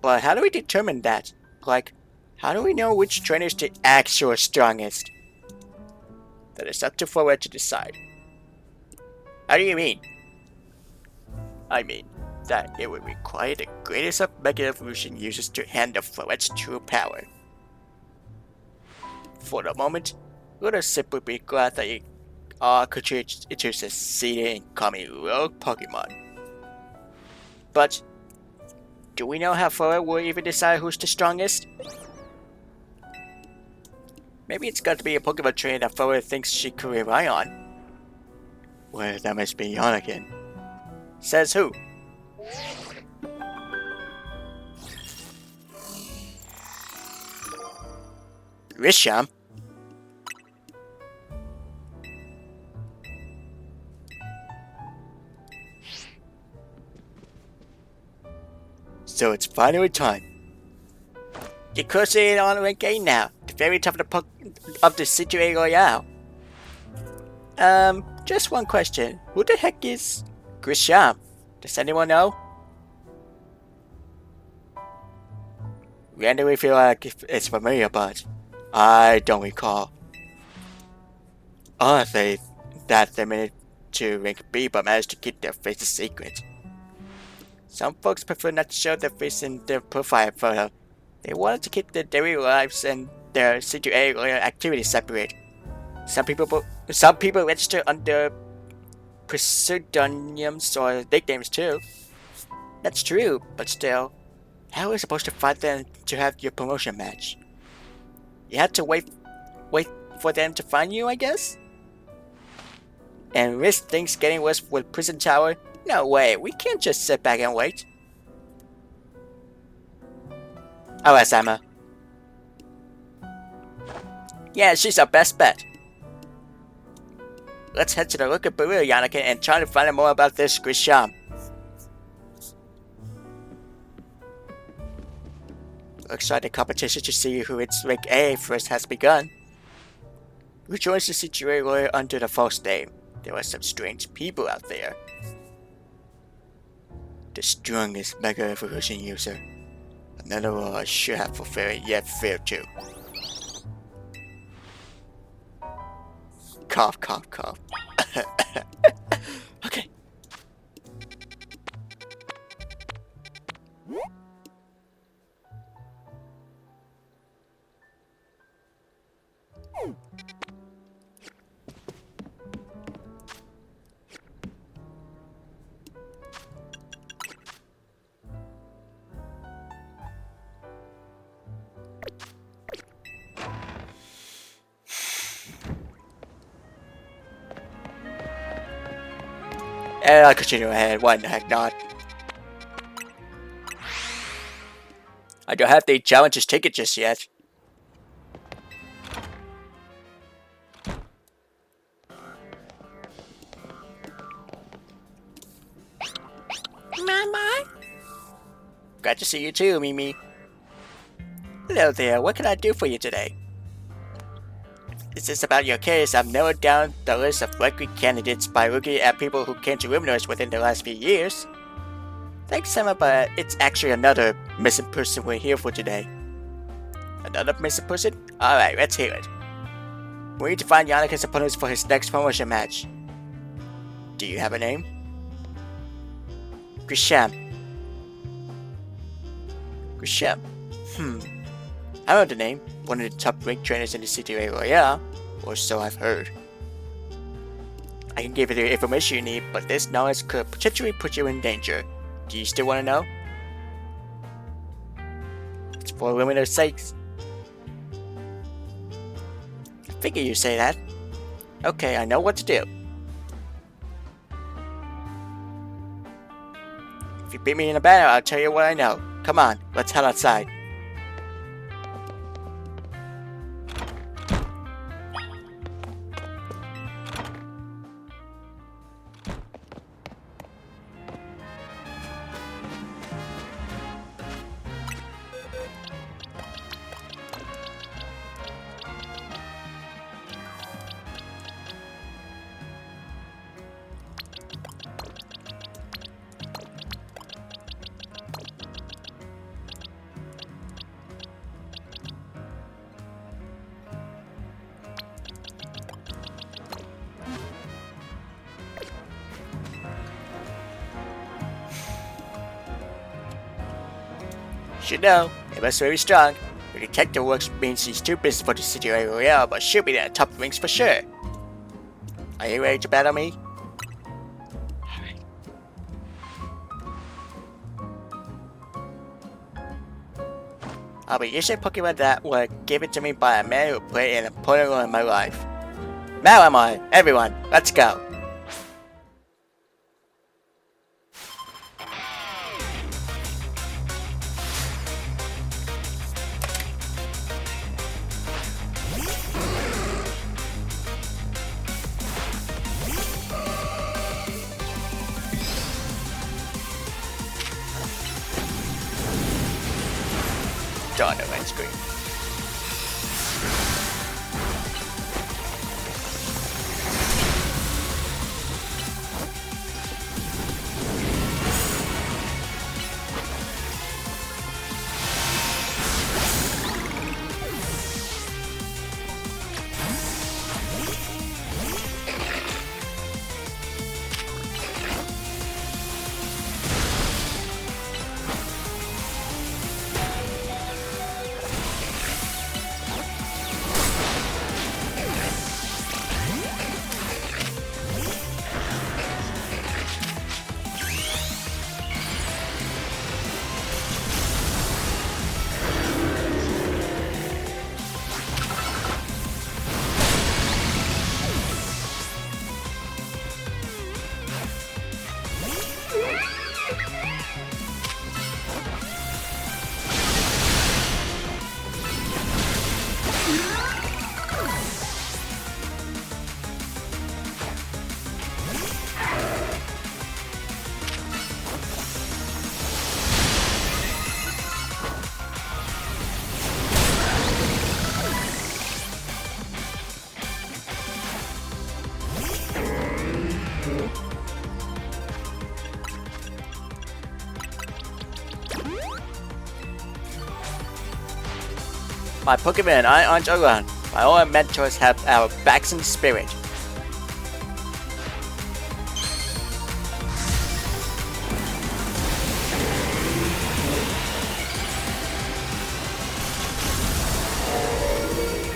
But how do we determine that? Like, how do we know which trainer is the actual strongest? That is up to VRoid to decide. How do you mean? I mean, that it would require the greatest of Mega Evolution users to handle VRoid's true power. For the moment, let us simply be glad that you all could succeed in becoming rogue Pokemon. But do we know how VRoid will even decide who's the strongest? Maybe it's got to be a Pokemon trainer that VRoid thinks she could rely on. Well, that must be Yonokan. Says who? Grisham? So it's finally time. You're closing in on rank 8 now, the very top of the City Royale. Just one question. Who the heck is Grisham? Does anyone know? Randomly feel like it's familiar, but I don't recall. Honestly, that they managed to rank B but managed to keep their faces secret. Some folks prefer not to show their face in their profile photo. They wanted to keep their daily lives and their CTA activities separate. Some people register under pseudonyms or nicknames too. That's true, but still, how are we supposed to find them to have your promotion match? You have to wait for them to find you, I guess? And risk things getting worse with Prison Tower? No way, we can't just sit back and wait. Alright, Sama. Yeah, she's our best bet. Let's head to the local bureau, Yonokan, and try to find out more about this Grisham. Looks like the competition to see who its rank A first has begun. Who joins the CTA lawyer under the false name? There are some strange people out there. The strongest Mega Evolution user. Another role I should have fulfilled yet failed to. Cough, cough, cough. Okay. And I'll continue ahead, why the heck not? I don't have the challenges ticket just yet. Mama? Glad to see you too, Mimi. Hello there, what can I do for you today? This is about your case. I've narrowed down the list of likely candidates by looking at people who came to Luminous within the last few years. Thanks, Emma, but it's actually another missing person we're here for today. Another missing person? Alright, let's hear it. We need to find Yonokan's opponents for his next promotion match. Do you have a name? Grisham. Grisham. I know the name. One of the top ranked trainers in the city area, or so I've heard. I can give you the information you need, but this knowledge could potentially put you in danger. Do you still want to know? It's for Luminous sakes. I figure you say that. Okay, I know what to do. If you beat me in a battle, I'll tell you what I know. Come on, let's head outside. Should know, it was very strong. The detective works means he's too busy for the city area, but she'll be in the top ranks for sure. Are you ready to battle me? Alright. I'll be using Pokemon that were given to me by a man who played an important role in my life. Malamon, everyone, let's go! On the red screen. My Pokemon aren't alone. My old mentors have our backs in spirit.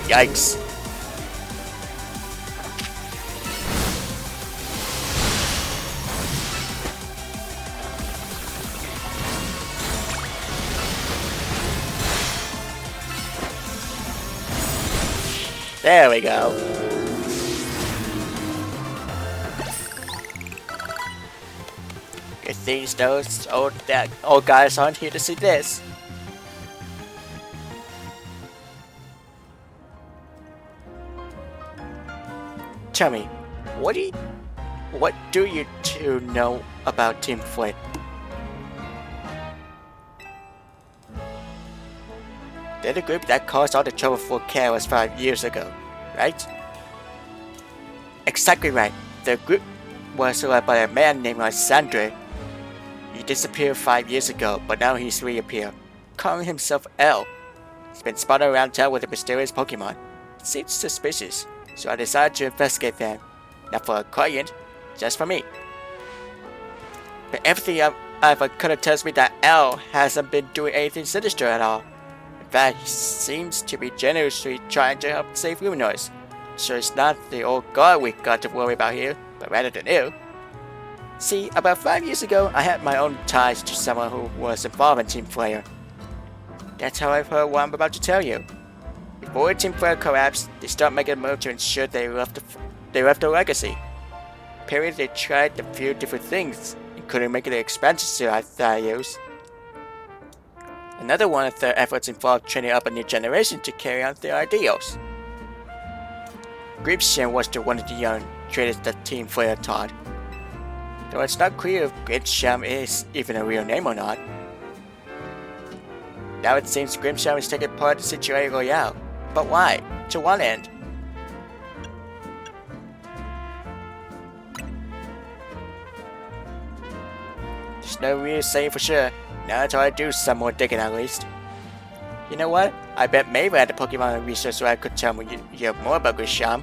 Yikes. There we go. Good things those old guys aren't here to see this. Tell me, what do you two know about Team Flint? They're the group that caused all the trouble for Chaos 5 years ago. right? Exactly right. The group was led by a man named Alessandro. He disappeared 5 years ago, but now he's reappeared, calling himself L. He's been spotted around town with a mysterious Pokemon. It seems suspicious, so I decided to investigate them. Not for a client, just for me. But everything I've uncovered tells me that L hasn't been doing anything sinister at all. In fact, he seems to be generously trying to help save Luminois. So it's not the old guard we got to worry about here, but rather the new. See, about 5 years ago, I had my own ties to someone who was involved in Team Flare. That's how I've heard what I'm about to tell you. Before Team Flare collapsed, they started making a move to ensure they left a legacy. Apparently, they tried a few different things, including making the expansion suit I thought I used. Another one of their efforts involved training up a new generation to carry out their ideals. Gripshan was one of the young trainers that Team Flare taught. Though it's not clear if Gripshan is even a real name or not. Now it seems Gripshan is taking part in the Situation Royale. But why? To what end? There's no real saying for sure. Not until I do some more digging at least. You know what? I bet Mabel had the Pokemon research so I could tell me you more about Grisham.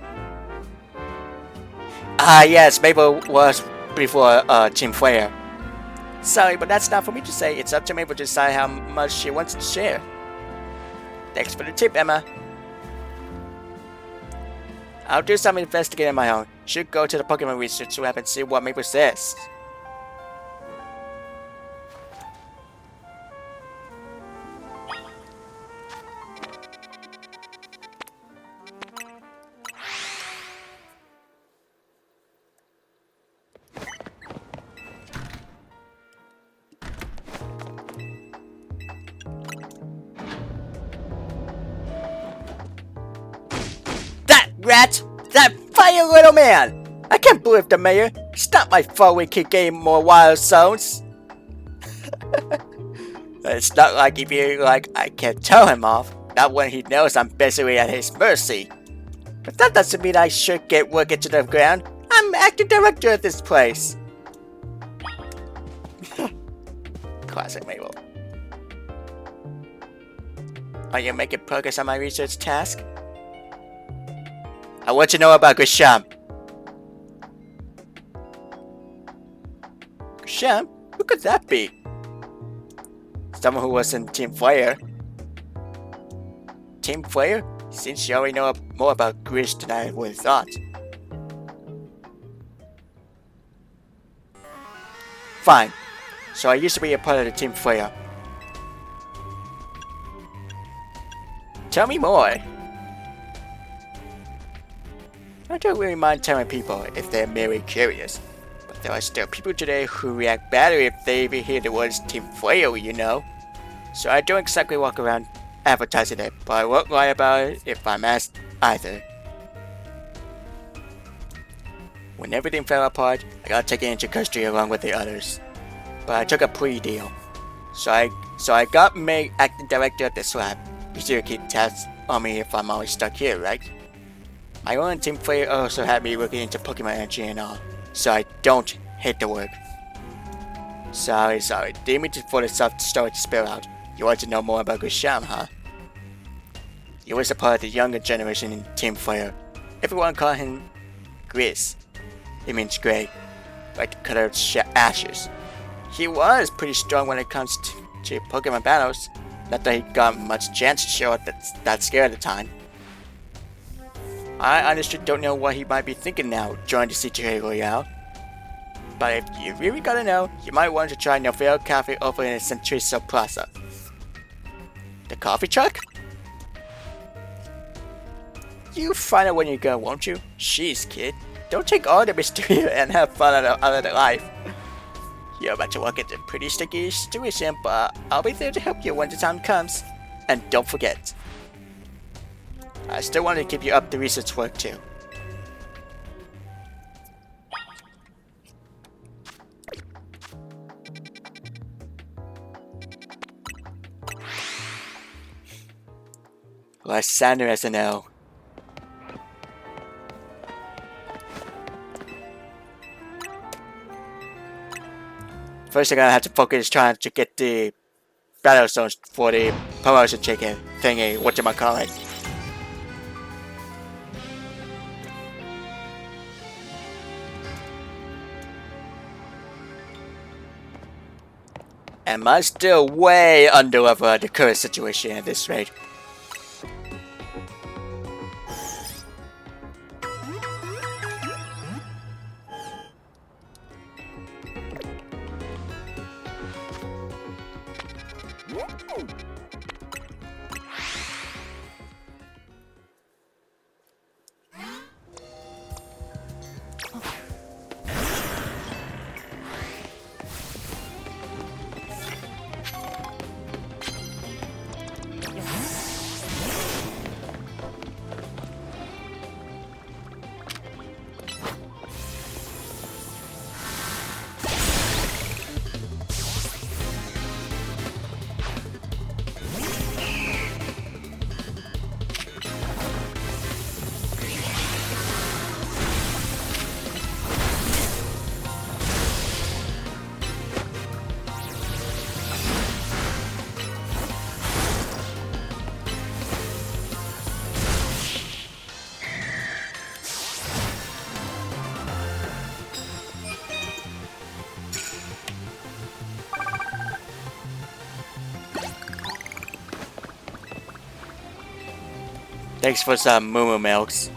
Ah yes, Mabel was before Team Flare. Sorry, but that's not for me to say. It's up to Mabel to decide how much she wants to share. Thanks for the tip, Emma. I'll do some investigating on my own. Should go to the Pokemon research lab and see what Mabel says. Rat! That fire little man! I can't believe the mayor. It's not my fault we keep getting more wild zones. It's not like if you like I can tell him off. Not when he knows I'm basically at his mercy. But that doesn't mean I should get work into the ground. I'm acting director of this place. Classic Mabel. Are you making progress on my research task? I want to know about Grisham. Grisham? Who could that be? Someone who was in Team Flare. Team Flare? Since you already know more about Grish than I would have thought. Fine. So I used to be a part of the Team Flare. Tell me more. I don't really mind telling people if they're merely curious, but there are still people today who react badly if they even hear the words Team Flare, you know. So I don't exactly walk around advertising it, but I won't lie about it if I'm asked either. When everything fell apart, I got taken into custody along with the others. But I took a plea deal. So I got made acting director of this lab. You still keep tabs on me if I'm always stuck here, right? My own Team Flare also had me looking into Pokemon energy and all, so I don't hate the work. Sorry. Didn't mean for the soft story to spill out. You want to know more about Grisham, huh? He was a part of the younger generation in Team Flare. Everyone called him Grizz. It means grey, like the color of ashes. He was pretty strong when it comes to Pokemon battles. Not that he got much chance to show up that scared at the time. I honestly don't know what he might be thinking now, joining the Situation Royale. But if you really gotta know, you might want to try Novel Cafe over in Centriso Plaza. The coffee truck? You find out when you go, won't you? Jeez, kid. Don't take all the mystery and have fun out of the life. You're about to walk into a pretty sticky situation, but I'll be there to help you when the time comes. And don't forget, I still want to keep you up the research work too. Lysander as an L. First thing I have to focus is trying to get the battle stones for the promotion chicken thingy, whatchamacallit. Am I still way under the current situation at this rate? Thanks for some moo milks.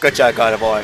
Good job, God boy.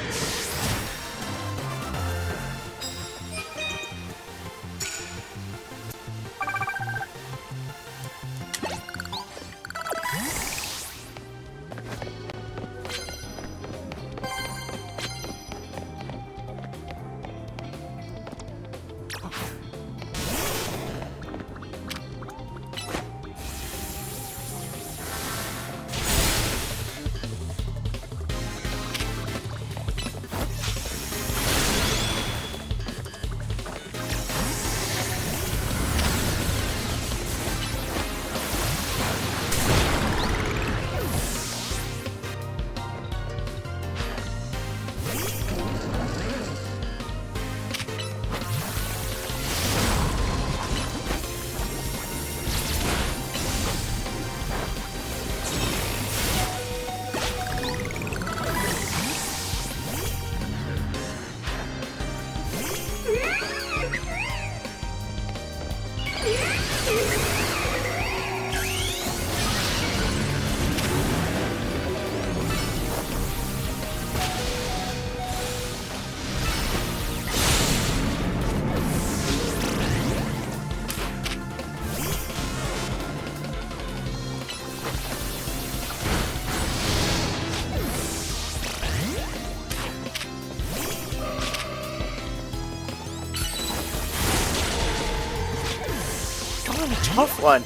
Tough one.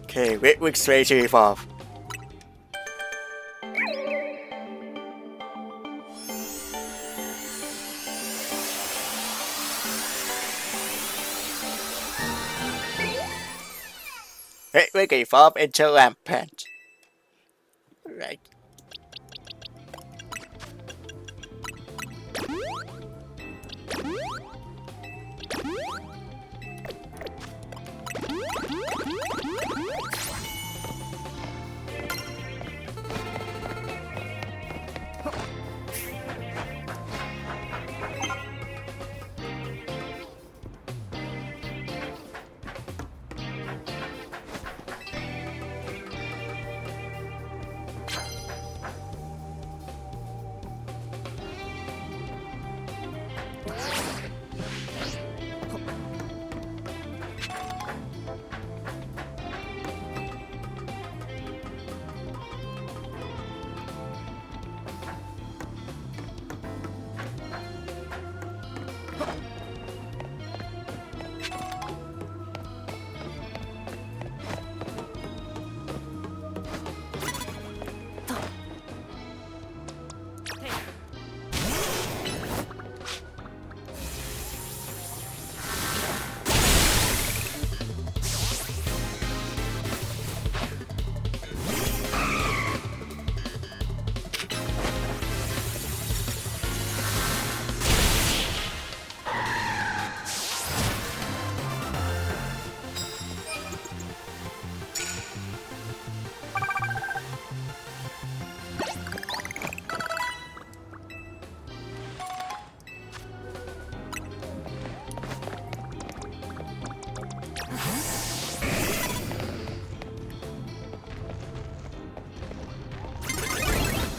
Okay, Ritwig's ready to evolve. Ritwig evolve into Rampant. Right.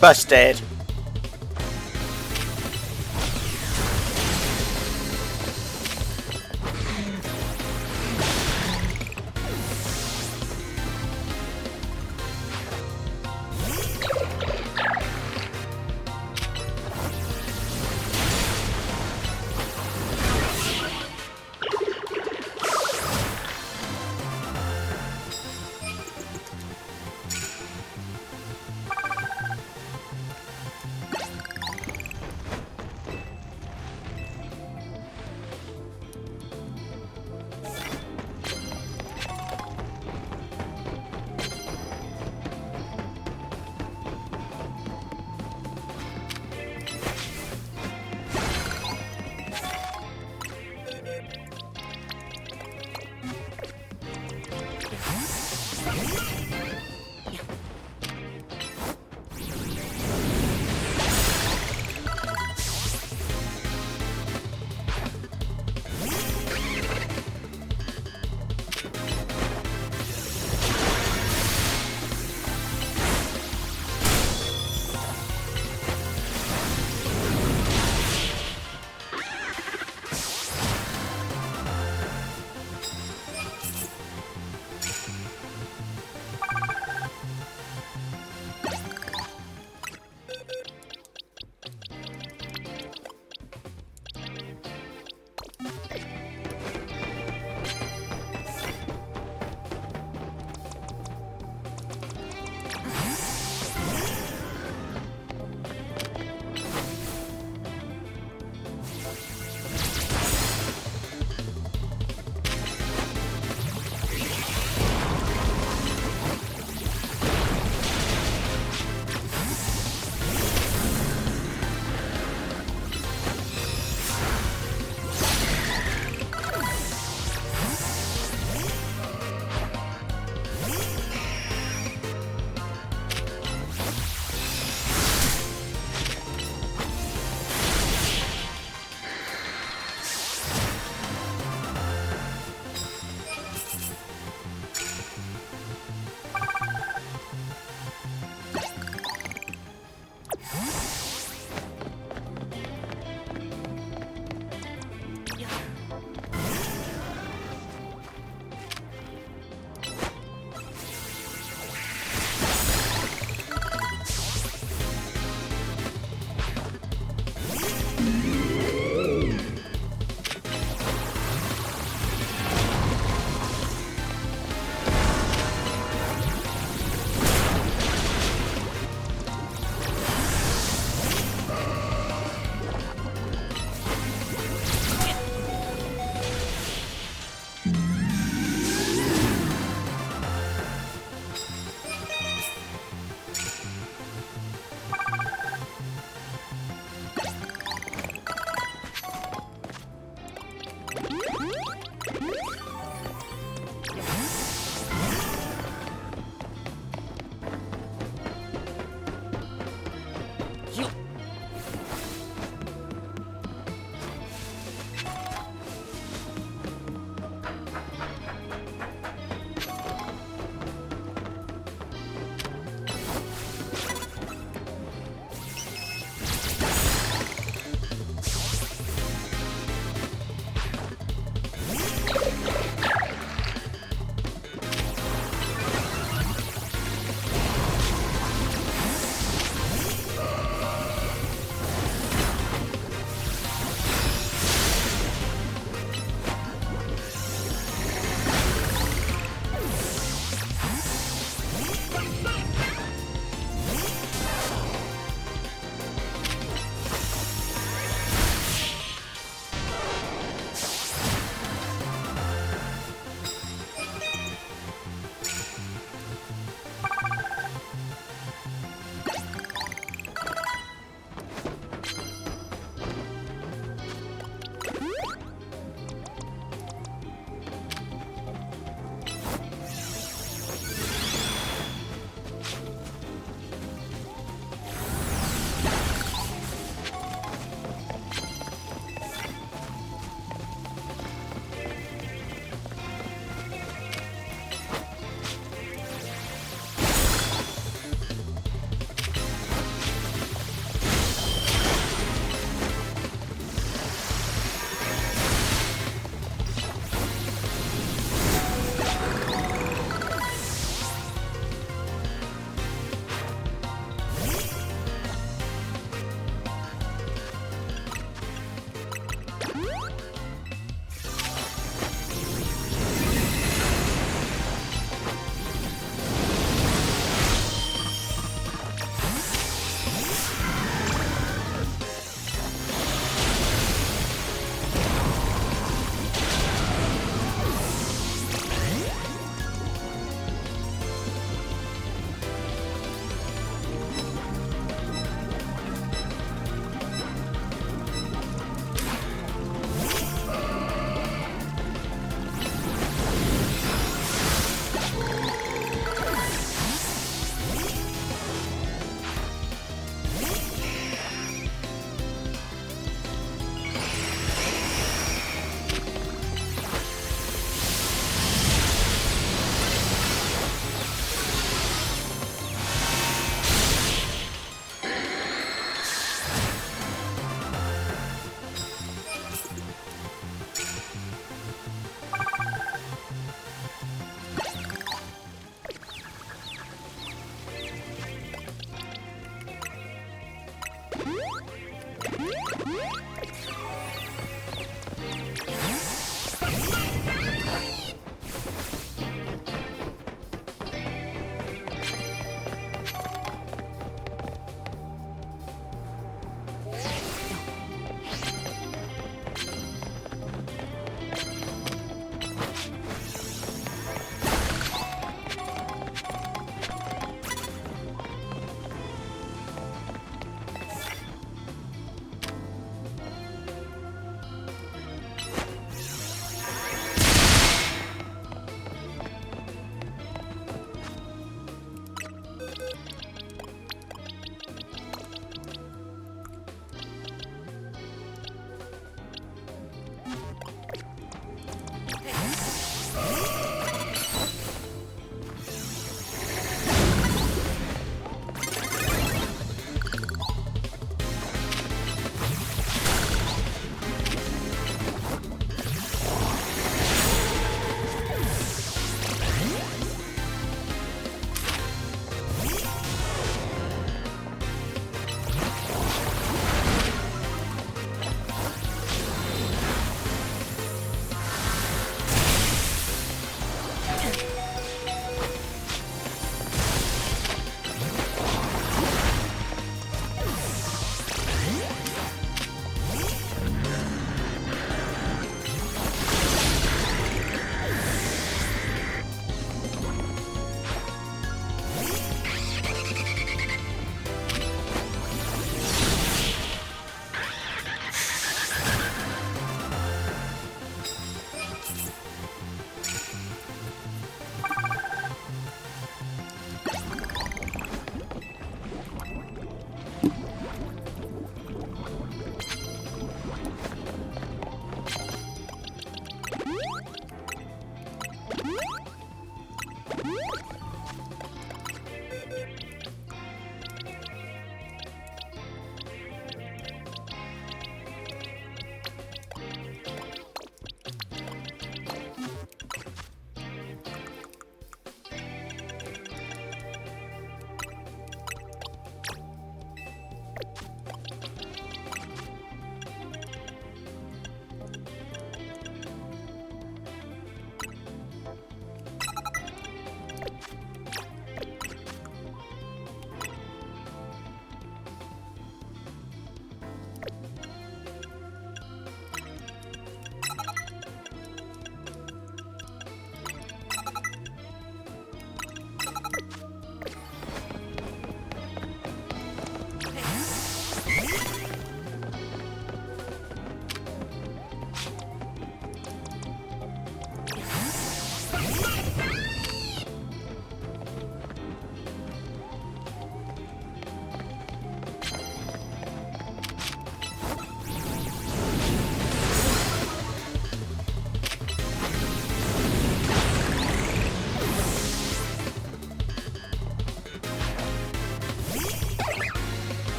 Busted.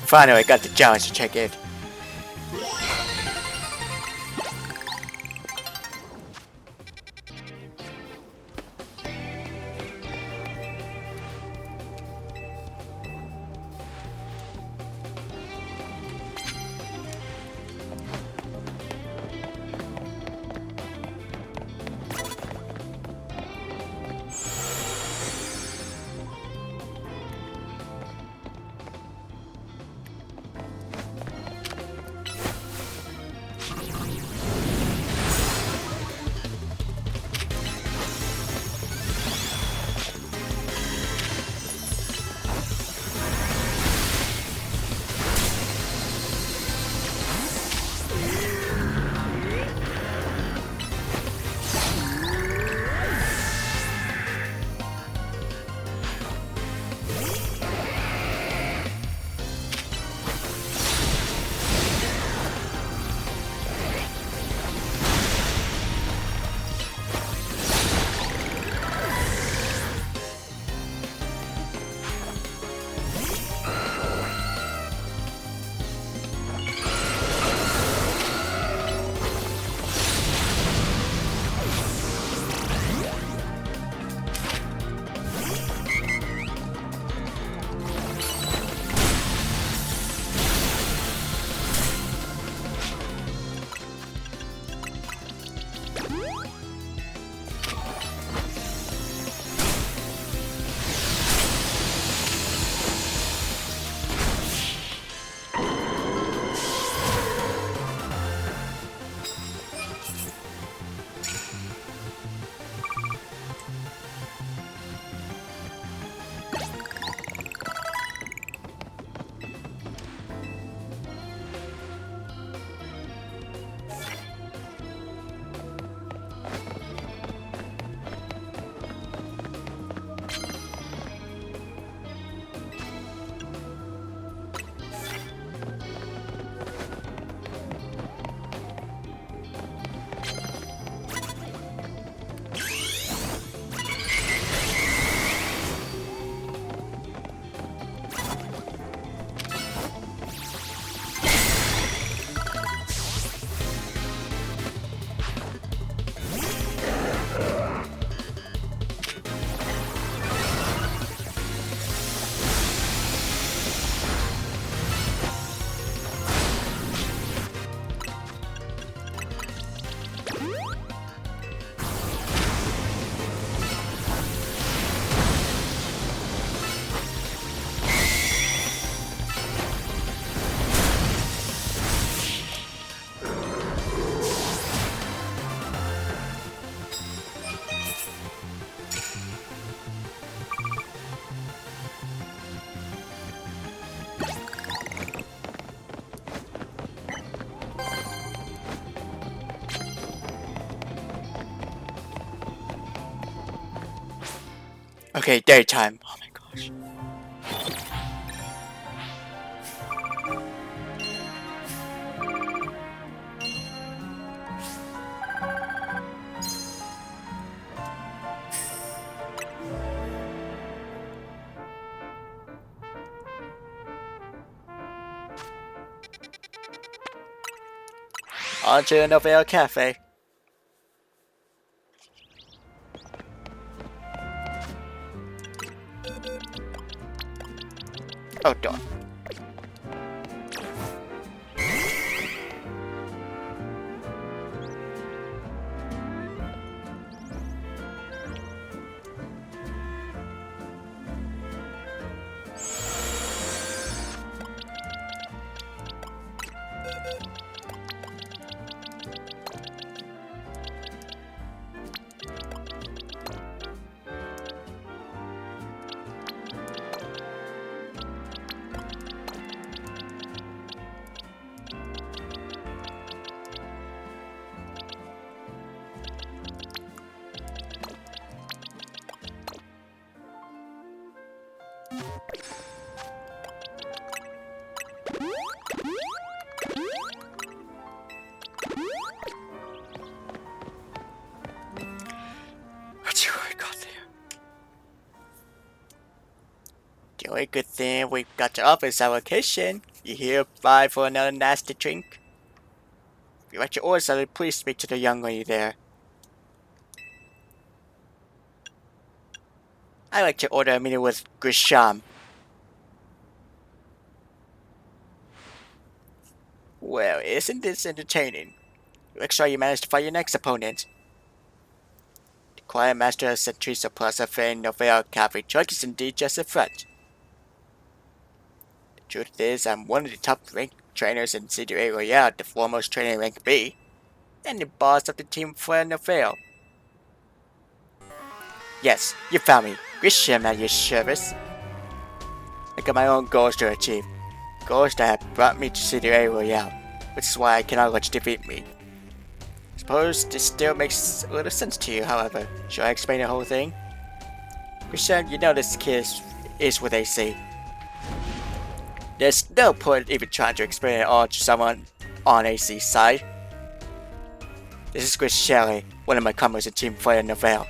Finally, I got the chance to check it. Okay, daytime. Oh my gosh. On to Novell Cafe. Oh, darn. The only good thing we've got to offer is our location. You here buy for another nasty drink? If you write your orders on it, please speak to the young lady there. I'd like to order a meeting with Grisham. Well, isn't this entertaining? Looks like you managed to fight your next opponent. The Quiet Master of Centuries of Plaza Fair Novell Cafe Truck is indeed just a front. The truth is, I'm one of the top ranked trainers in CDA Royale, the foremost trainer in rank B, and the boss of the team for Novell. Yes, you found me. Grisham at your service. I got my own goals to achieve. Goals that have brought me to CDA Royale, which is why I cannot let you defeat me. Suppose this still makes a little sense to you, however. Should I explain the whole thing? Grisham, you know this kid is with AC. There's no point even trying to explain it all to someone on AC's side. This is Grisham, one of my comrades in Team Fire Novell.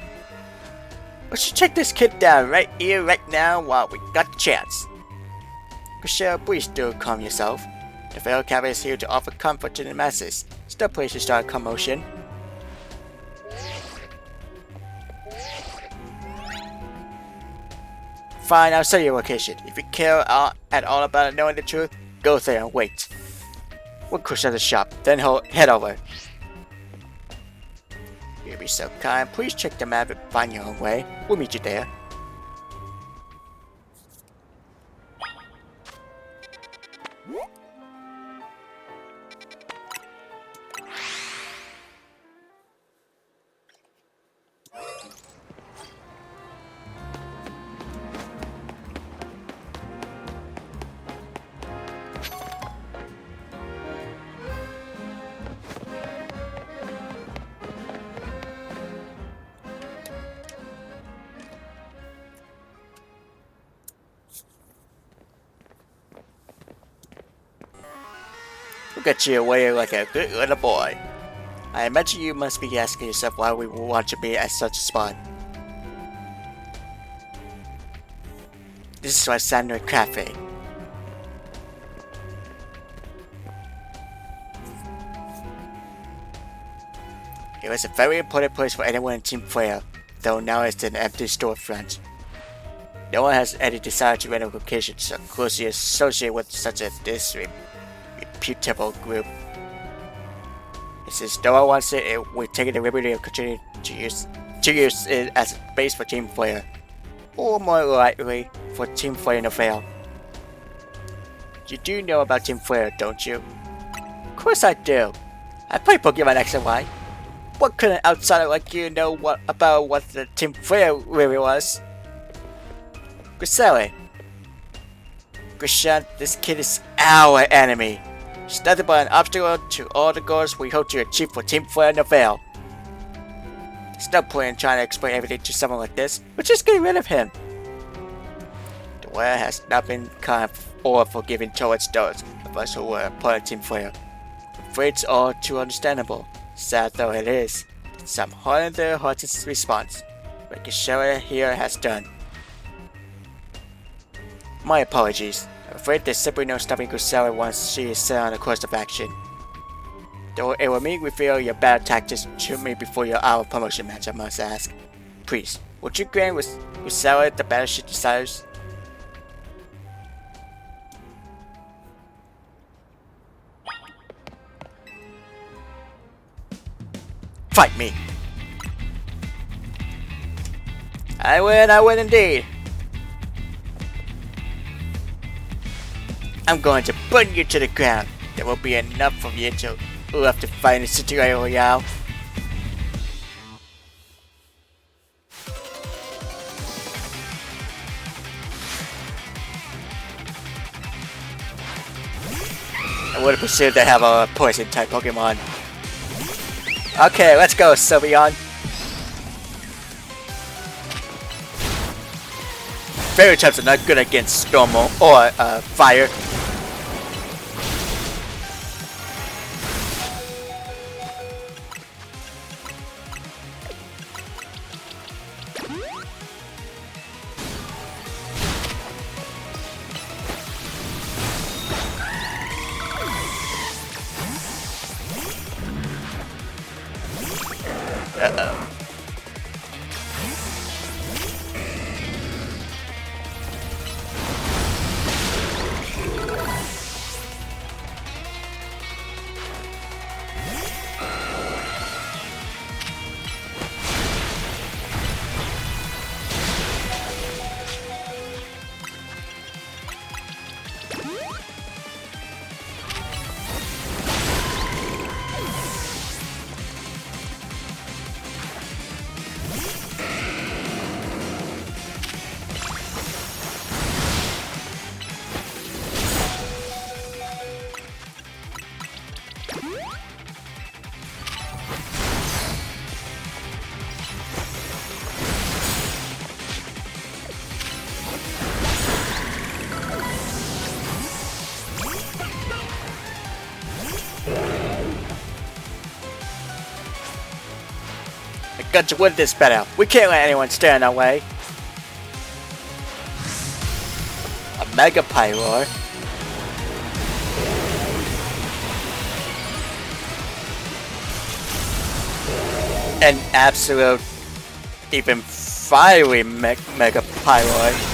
We should check this kid down right here, right now, while we got the chance. Grisham, please do calm yourself. The Veil Cafe is here to offer comfort to the masses. It's no place to start a commotion. Fine, I'll show you your location. If you care at all about knowing the truth, go there and wait. We'll cruise at the shop, then head over. You'll be so kind, please check the map and find your own way. We'll meet you there. Look at you away like a good little boy. I imagine you must be asking yourself why we would want to be at such a spot. This is our standard cafe. It was a very important place for anyone in Team Freya, though now it's an empty storefront. No one has any desire to rent a location so closely associated with such a disreputable group. Since no one wants it, we're taking the liberty of continuing to use it as a base for Team Flare. Or more likely, for Team Flare Novell. You do know about Team Flare, don't you? Of course I do. I play Pokemon X and Y. What could an outsider like you know about what the Team Flare really was? Griselle. Grisham, this kid is our enemy. She's nothing but an obstacle to all the goals we hope to achieve for Team Flare Novell. There's no point in trying to explain everything to someone like this. We're just getting rid of him. The world has not been kind or forgiving towards those of us who were part of Team Flare. I'm afraid it's all too understandable. Sad though it is, some hard in their hearts response. What Gishera here has done. My apologies. I'm afraid there's simply no stopping Griselle once she is set on a course of action. Though it will make me feel your bad tactics to me before your hour promotion match, I must ask. Please, would you grant Griselle the battle she desires? Fight me! I win indeed! I'm going to burn you to the ground. There will be enough of you left to fight in City Royale. I would have presumed they have a poison type Pokemon. Okay, let's go, Sylveon. Fairy types are not good against storm or fire. got to win this battle. We can't let anyone stand in our way. A Mega Pyroar. An absolute, even fiery Mega Pyroar.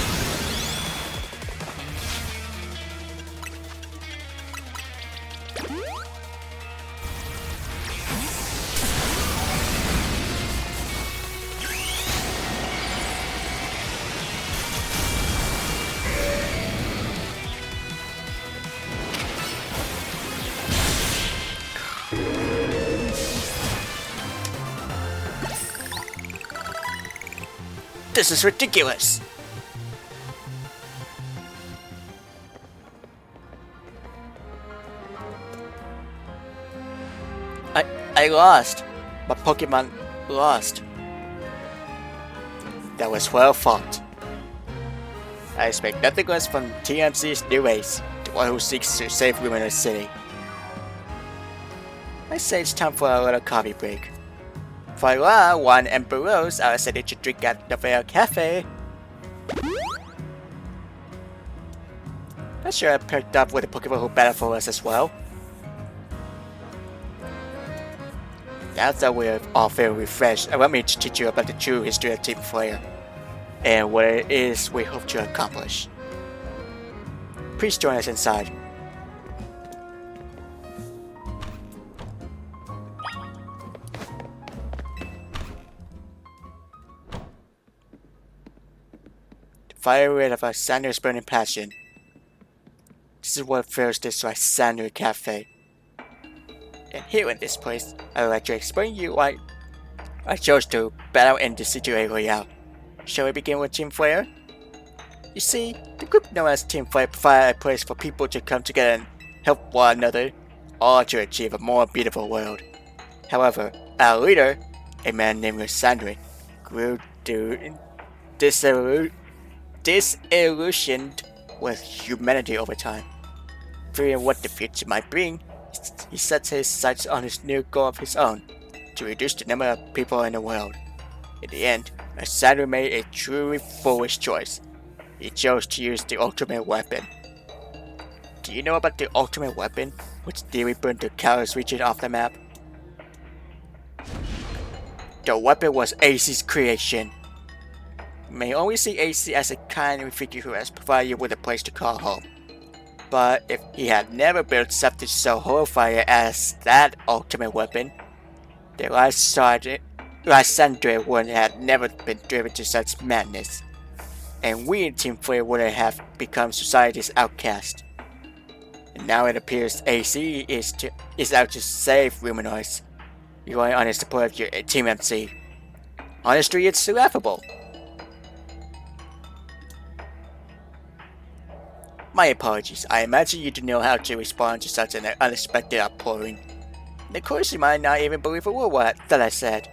This is ridiculous! I lost. My Pokemon lost. That was well fought. I expect nothing less from TMC's new ace, the one who seeks to save Luminous City. I say it's time for a little coffee break. Voila, one Ember Rose, I said it should drink at the Fair Cafe. Not sure I picked up with the Pokemon who battle for us as well. Now that we're all very refreshed, allow me to teach you about the true history of Team Flare and what it is we hope to accomplish. Please join us inside. Fire red of Alexander's burning passion. This is what fuels this Alexander Cafe. And here in this place, I would like to explain you why I chose to battle in the situation royale. Shall we begin with Team Flare? You see, the group known as Team Flare provides a place for people to come together and help one another, all to achieve a more beautiful world. However, our leader, a man named Alexander, grew disillusioned with humanity over time. Fearing what the future might bring, he sets his sights on his new goal of his own, to reduce the number of people in the world. In the end, Alexander made a truly foolish choice. He chose to use the ultimate weapon. Do you know about the ultimate weapon, which nearly burned the Kalos region off the map? The weapon was AC's creation. You may only see AC as a kind figure who has provided you with a place to call home. But if he had never built something so horrifying as that ultimate weapon, the Lysander would have never been driven to such madness, and we in Team Flare would have become society's outcast. And now it appears AC is out to save Luminoids, relying on the support of your Team MC. Honestly, it's laughable. My apologies, I imagine you do know how to respond to such an unexpected outpouring. And of course you might not even believe a word that I said.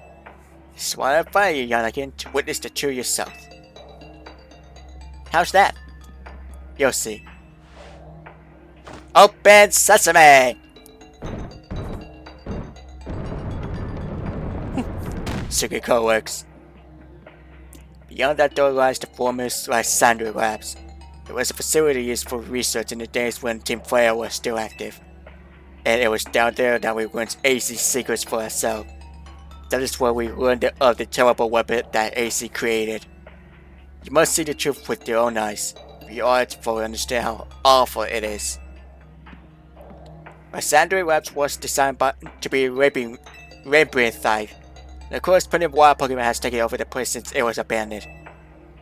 This is why I invite you, Yonokan, to witness the truth yourself. How's that? You'll see. Open sesame! Secret code works. Beyond that door lies the former Lysander Labs. It was a facility used for research in the days when Team Flare was still active. And it was down there that we learned AC's secrets for ourselves. That is where we learned of the terrible weapon that AC created. You must see the truth with your own eyes, if you are to fully understand how awful it is. Lysander Labs was designed to be labyrinthine. And of course, plenty of wild Pokemon has taken over the place since it was abandoned.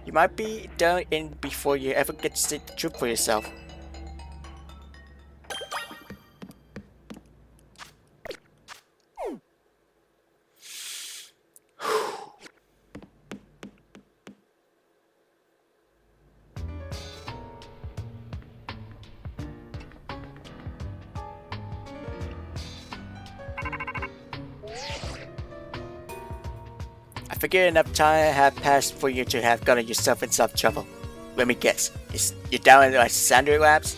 You might be done in before you ever get to see the truth for yourself. I figure enough time had passed for you to have gotten yourself in some trouble. Let me guess, you're down in the Lysander Labs?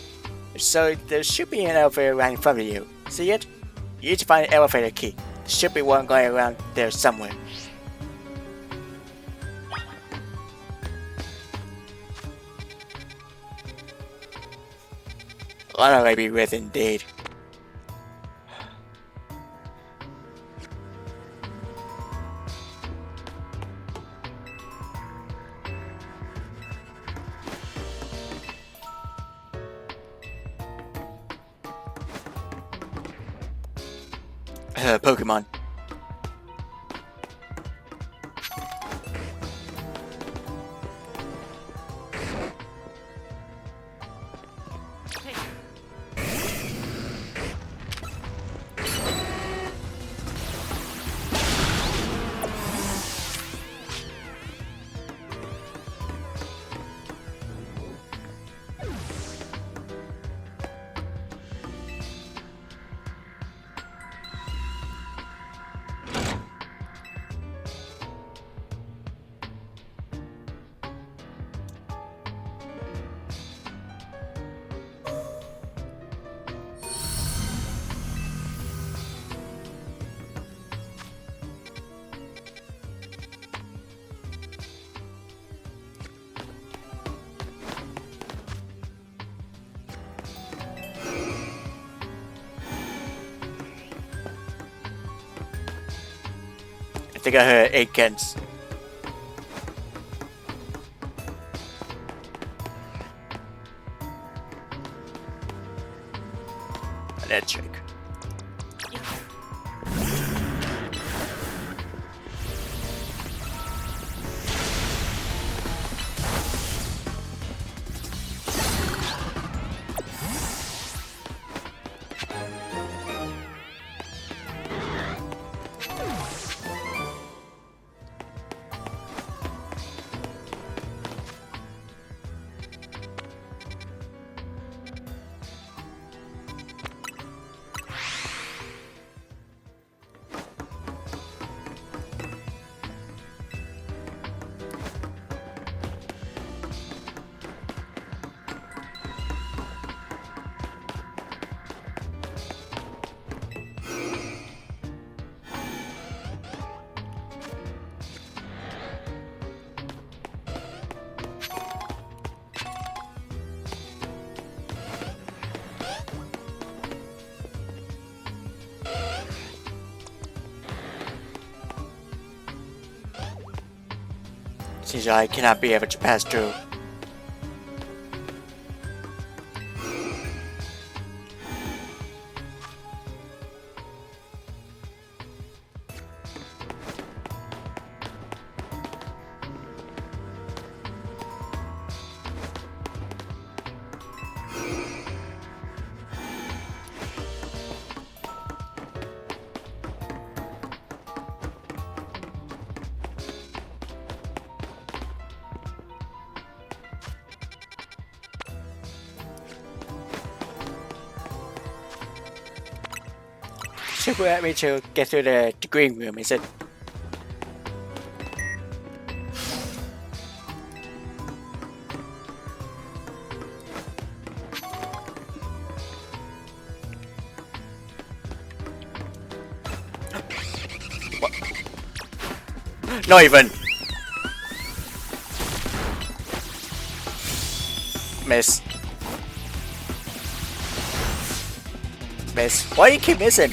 So there should be an elevator right in front of you. See it? You need to find an elevator key. There should be one going around there somewhere. What will I be with indeed? Pokemon. I think I heard 8 Kens. Let's check. Seems I cannot be able to pass through. Should let me to get through the green room, is it? What? Not even. Miss. Miss. Why do you keep missing?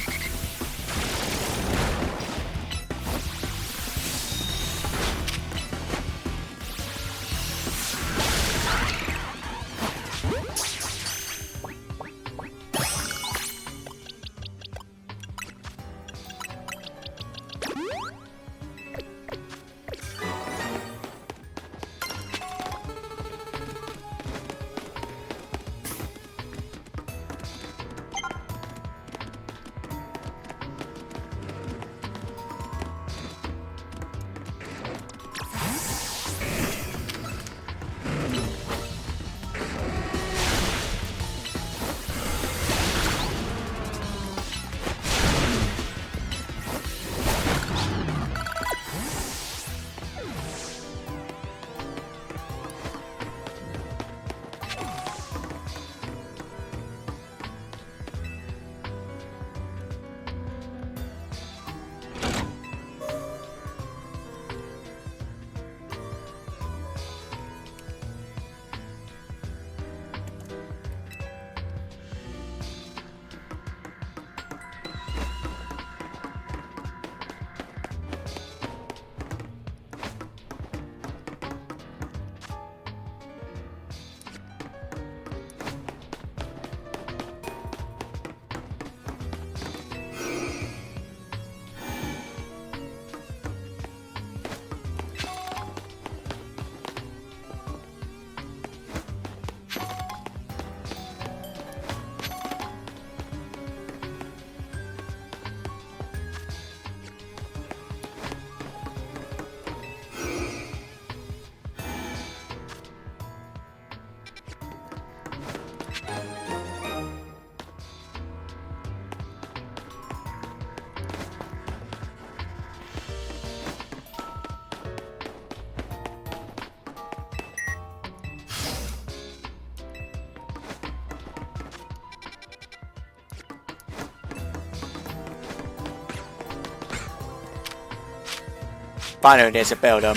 find who needs to build them.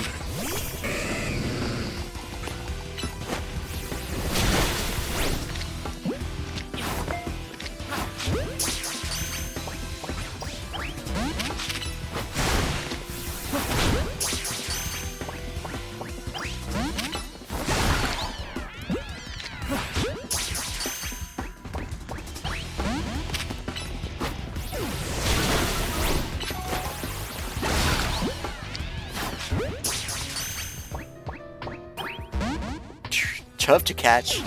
Tough to catch.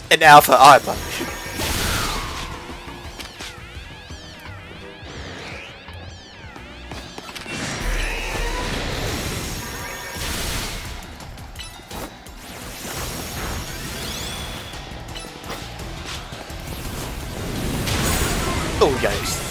An alpha armor. Oh, yikes.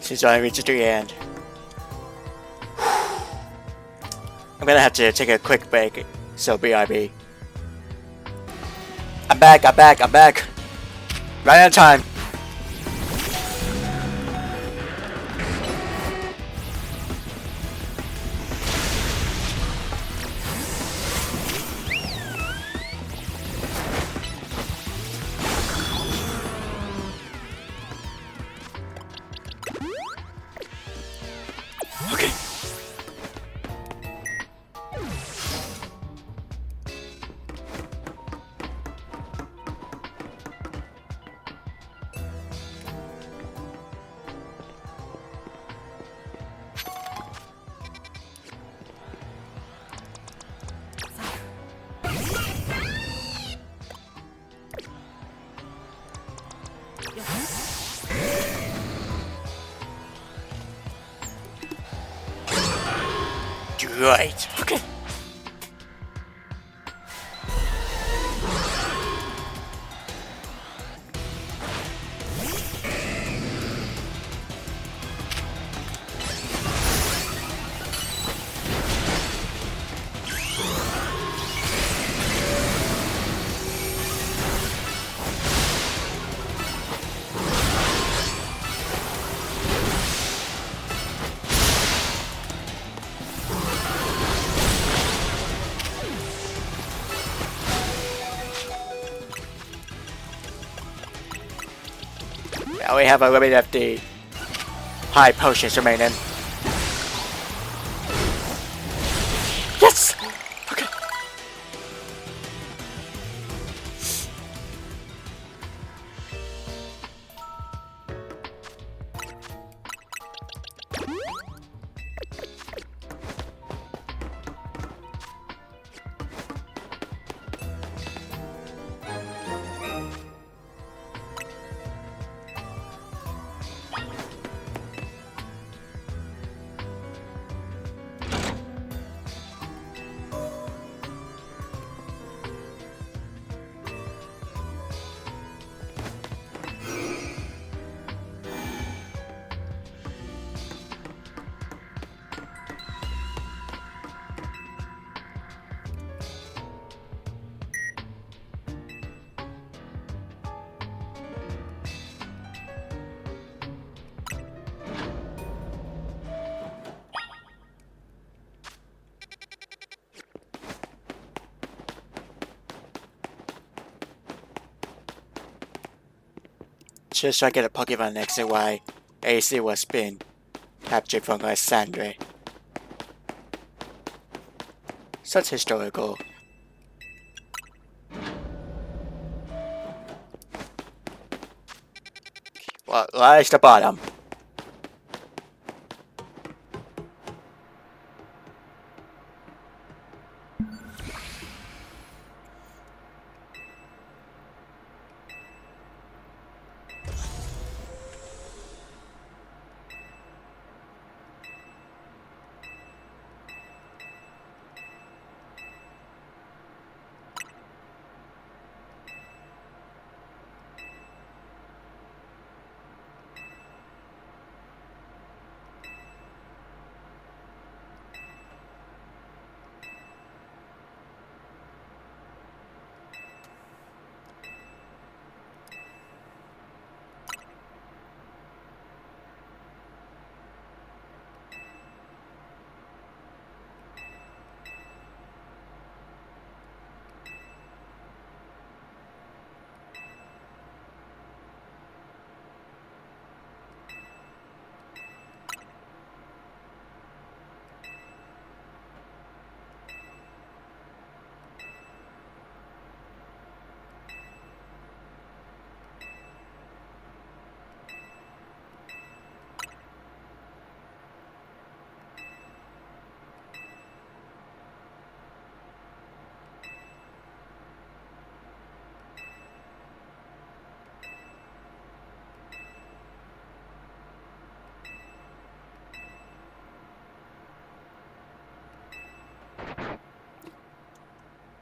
Since I reached the end. I'm gonna have to take a quick break, so BRB. I'm back. Right on time. Okay. Right. Okay. Now we have a little bit of the high potions remaining. Yes! Okay. Just so I get a Pokemon X and Y, AC was being captured from Lysandre. Such historical. Well, lies the bottom.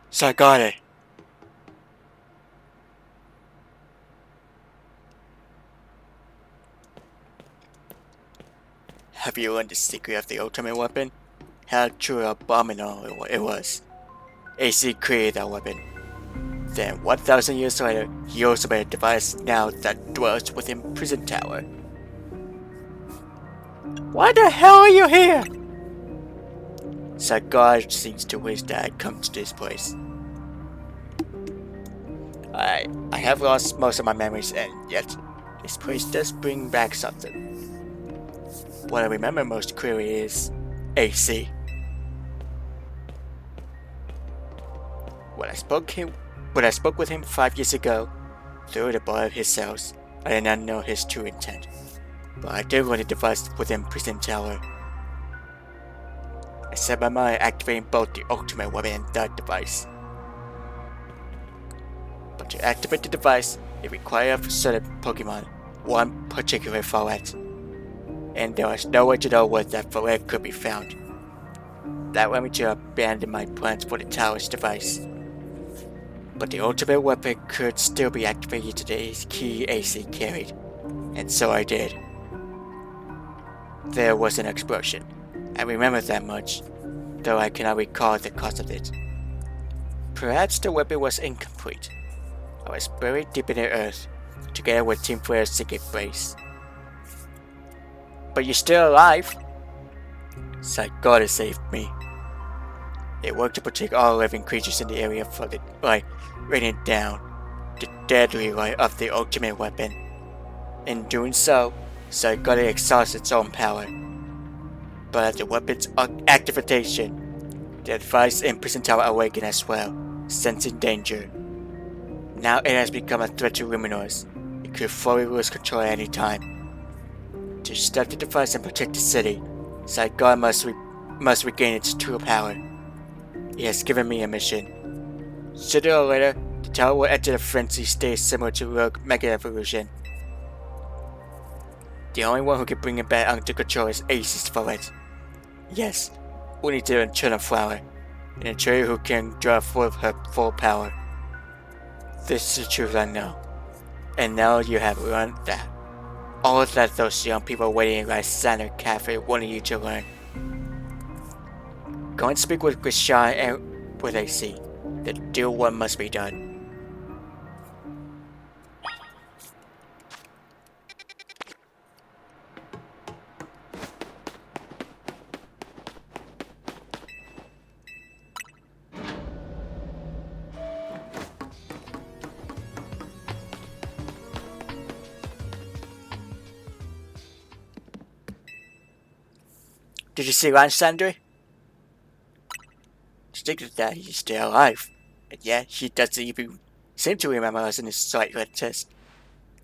So I got it. Have you learned the secret of the ultimate weapon? How truly abominable it was. AC created that weapon. Then 1,000 years later, he also made a device now that dwells within Prison Tower. Why the hell are you here? So God seems to wish that I'd come to this place. I have lost most of my memories, and yet this place does bring back something. What I remember most clearly is AC. When I spoke with him 5 years ago, through the bar of his cells, I did not know his true intent, but I did learn the device within Prison Tower. I set my mind activating both the ultimate weapon and that device. But to activate the device, it required a certain Pokemon, one particular Follett. And there was no way to know where that Follett could be found. That led me to abandon my plans for the tower's device. But the ultimate weapon could still be activated to the key AC carried, and so I did. There was an explosion. I remember that much, though I cannot recall the cause of it. Perhaps the weapon was incomplete. I was buried deep in the earth, together with Team Flare's secret base. But you're still alive! So God saved me. It worked to protect all living creatures in the area from the light raining down, the deadly light of the ultimate weapon. In doing so, God exhausts its own power. But at the weapon's activation, the device in Prison Tower awakened as well, sensing danger. Now it has become a threat to Luminoids. It could fully lose control at any time. To stop the device and protect the city, Saigon must regain its true power. He has given me a mission. Sooner or later, the tower will enter a frenzy state similar to Rogue Mega Evolution. The only one who can bring it back under control is Ace's Follett. Yes, we need to turn a flower, and a cherry who can draw forth her full power. This is the truth I know. And now you have learned that. All of that those young people waiting in Lysander Cafe wanted you to learn. Go and speak with Krishan and with AC. The deal one must be done. Did you see Lysander? Stick to that, he's still alive. And yet, he doesn't even seem to remember us in his slight test.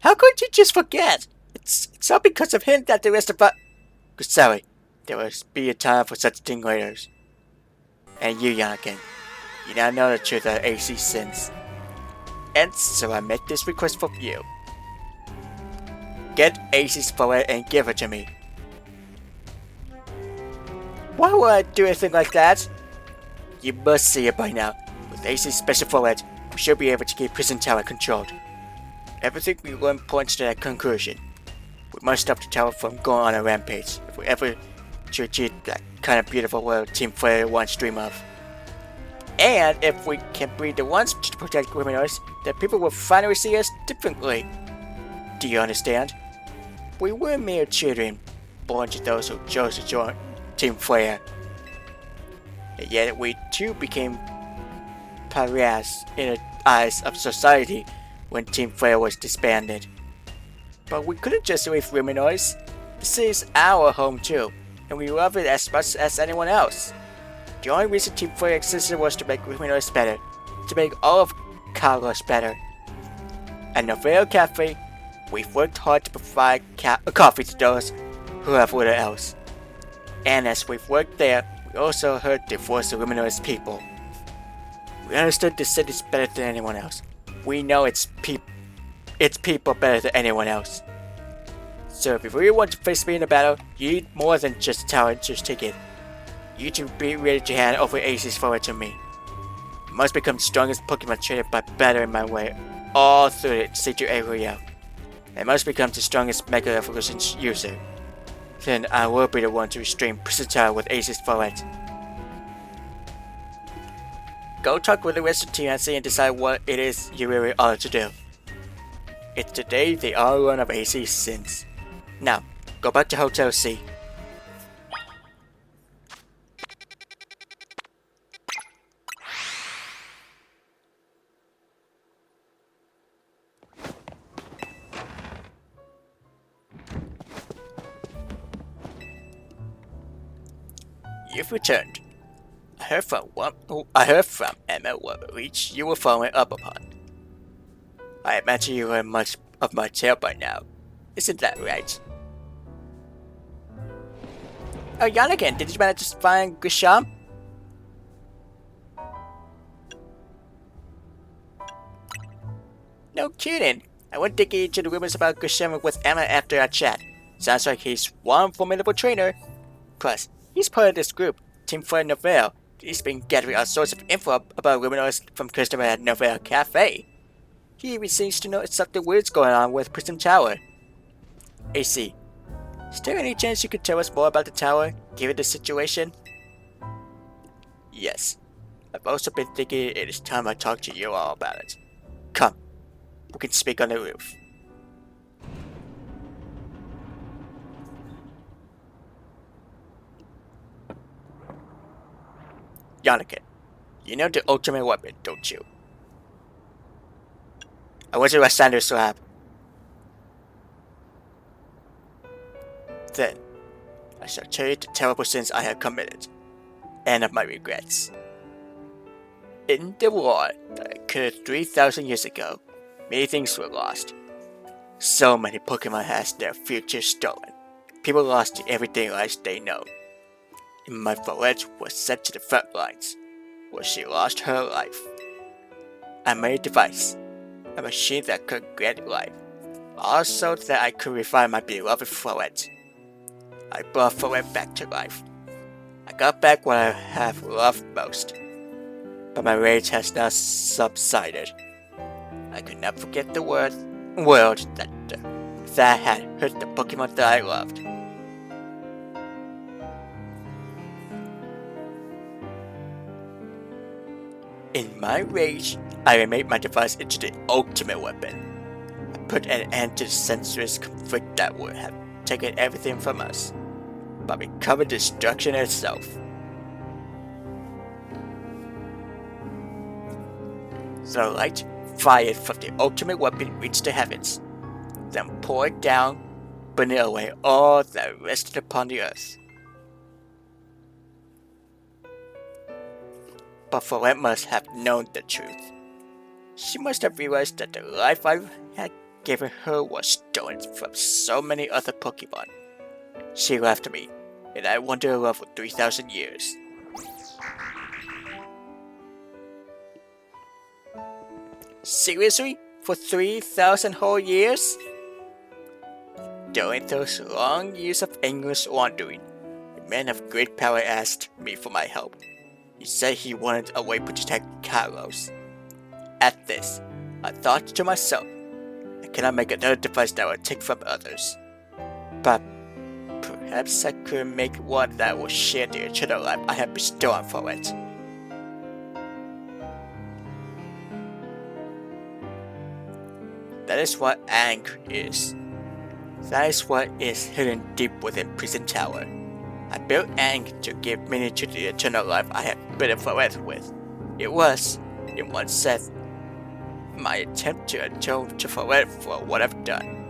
How could you just forget? It's all because of him that the rest of us... Sorry, there will be a time for such things later. And you, Yonokan, you now know the truth of AC sins. And so I make this request from you. Get AC's Follett and give it to me. Why would I do anything like that? You must see it by now. With AC's special Follett, we should be able to keep Prison Tower controlled. Everything we learn points to that conclusion. We must stop the tower from going on a rampage if we ever to achieve that kind of beautiful world Team Flare once dream of. And if we can breed the ones to protect Luminoids, then people will finally see us differently. Do you understand? We were mere children, born to those who chose to join Team Flare. And yet we too became pariahs in the eyes of society when Team Flare was disbanded. But we couldn't just leave Luminoids. This is our home too, and we love it as much as anyone else. The only reason Team Flare existed was to make Luminoids better, to make all of Kalos better. At Novell Cafe, we've worked hard to provide coffee to those who have little else. And as we've worked there, we also heard the voice of Luminoids people. We understood the cities better than anyone else. We know its people better than anyone else. So if you really want to face me in a battle, you need more than just a talent to take it. You need to be ready to hand over Ace's Follett to me. You must become the strongest Pokemon trainer by battering my way all through the City area. And must become the strongest Mega Evolution user. then I will be the one to restrain Prison Tower with Ace's forward. Go talk with the rest of the team and decide what it is you really are to do. It's the day they all learn of AC's sins. Now, go back to Hotel C. You've returned. I heard from Emma what reach you were following up upon. I imagine you heard much of my tale by now. Isn't that right? Oh, Yonokan, did you manage to find Grisham? No kidding. I went digging into the rumors about Grisham with Emma after our chat. Sounds like he's one formidable trainer. Plus, he's part of this group, Team Fire Novell. He's been gathering all sorts of info about criminals from customers at Novell Cafe. He even seems to know something weird's going on with Prism Tower. AC, is there any chance you could tell us more about the tower, given the situation? Yes. I've also been thinking it is time I talk to you all about it. Come, we can speak on the roof. Yonokan, you know the ultimate weapon, don't you? I want you to stand your slab. Then, I shall tell you the terrible sins I have committed, and of my regrets. In the war that occurred 3,000 years ago, many things were lost. So many Pokemon had their future stolen. People lost the everyday lives they know. And my Follette was sent to the front lines, where she lost her life. I made a device, a machine that could grant life, also that I could revive my beloved Follette. I brought Follette back to life. I got back what I have loved most, but my rage has now subsided. I could not forget the world that had hurt the Pokemon that I loved. In my rage, I remade my device into the ultimate weapon. I put an end to the senseless conflict that would have taken everything from us, but recovered destruction itself. The light fired from the ultimate weapon reached the heavens, then poured down, burning away all that rested upon the earth. But Follette must have known the truth. She must have realized that the life I had given her was stolen from so many other Pokemon. She left me, and I wandered alone for 3,000 years. Seriously? For 3,000 whole years? During those long years of aimless wandering, a man of great power asked me for my help. He said he wanted a way to protect Kalos. At this, I thought to myself, I cannot make another device that will take from others. But perhaps I could make one that will share the eternal life I have bestowed for it. That is what anger is. That is what is hidden deep within Prison Tower. I built Ang to give meaning to the eternal life I have bidden Follette with. It was, in one sense, my attempt to atone to Follette for what I've done.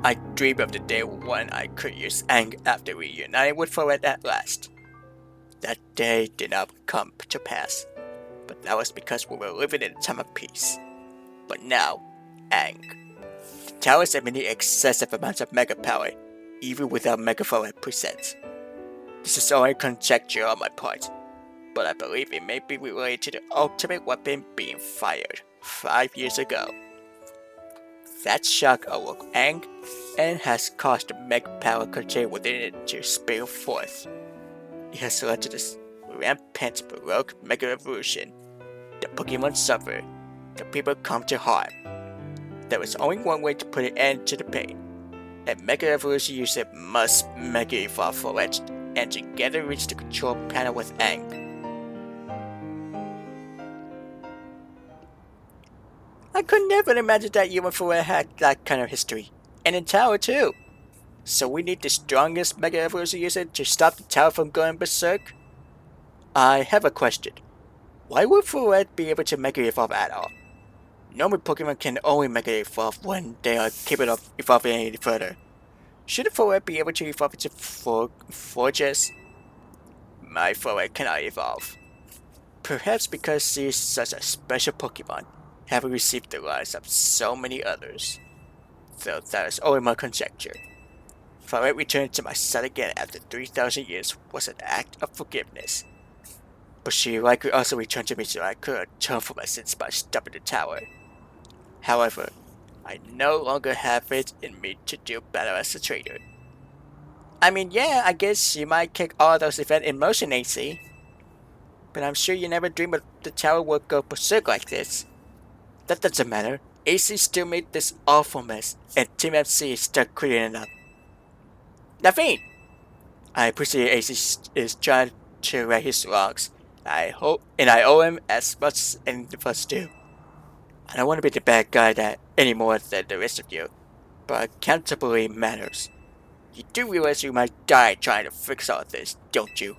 I dreamed of the day when I could use Ang after reuniting with Follette at last. That day did not come to pass, but that was because we were living in a time of peace. But now, Ang. The tower is emitting excessive amounts of mega power, even without Mega Follette present. This is only conjecture on my part, but I believe it may be related to the ultimate weapon being fired 5 years ago. That shock awoke Ang and has caused the mega power contained within it to spill forth. It has led to this rampant baroque mega evolution. The Pokemon suffer, the people come to harm. there is only one way to put an end to the pain. A Mega Evolution user must Mega Evolve for it, and together reach the control panel with Aang. I could never imagine that human Forel had that kind of history, and in Tower too. So we need the strongest Mega Evolution user to stop the tower from going berserk? I have a question. Why would Forel be able to Mega Evolve at all? Normal Pokemon can only Mega Evolve when they are capable of evolving any further. Shouldn't Forel be able to evolve into Forges? My Forel cannot evolve. Perhaps because she is such a special Pokemon, having received the lives of so many others. Though that is only my conjecture. Forel returning to my side again after 3,000 years was an act of forgiveness. But she likely also returned to me so I could atone for my sins by stopping the tower. However, I no longer have it in me to do battle as a traitor. I mean, yeah, I guess you might kick all those events in motion, AC. But I'm sure you never dreamed of the tower would go berserk like this. That doesn't matter. AC still made this awful mess, and Team MC is still cleaning it up. Naveen! I appreciate AC is trying to right his wrongs. I owe him as much as any of us do. I don't want to be the bad guy that any more than the rest of you, but accountability matters. You do realize you might die trying to fix all this, don't you?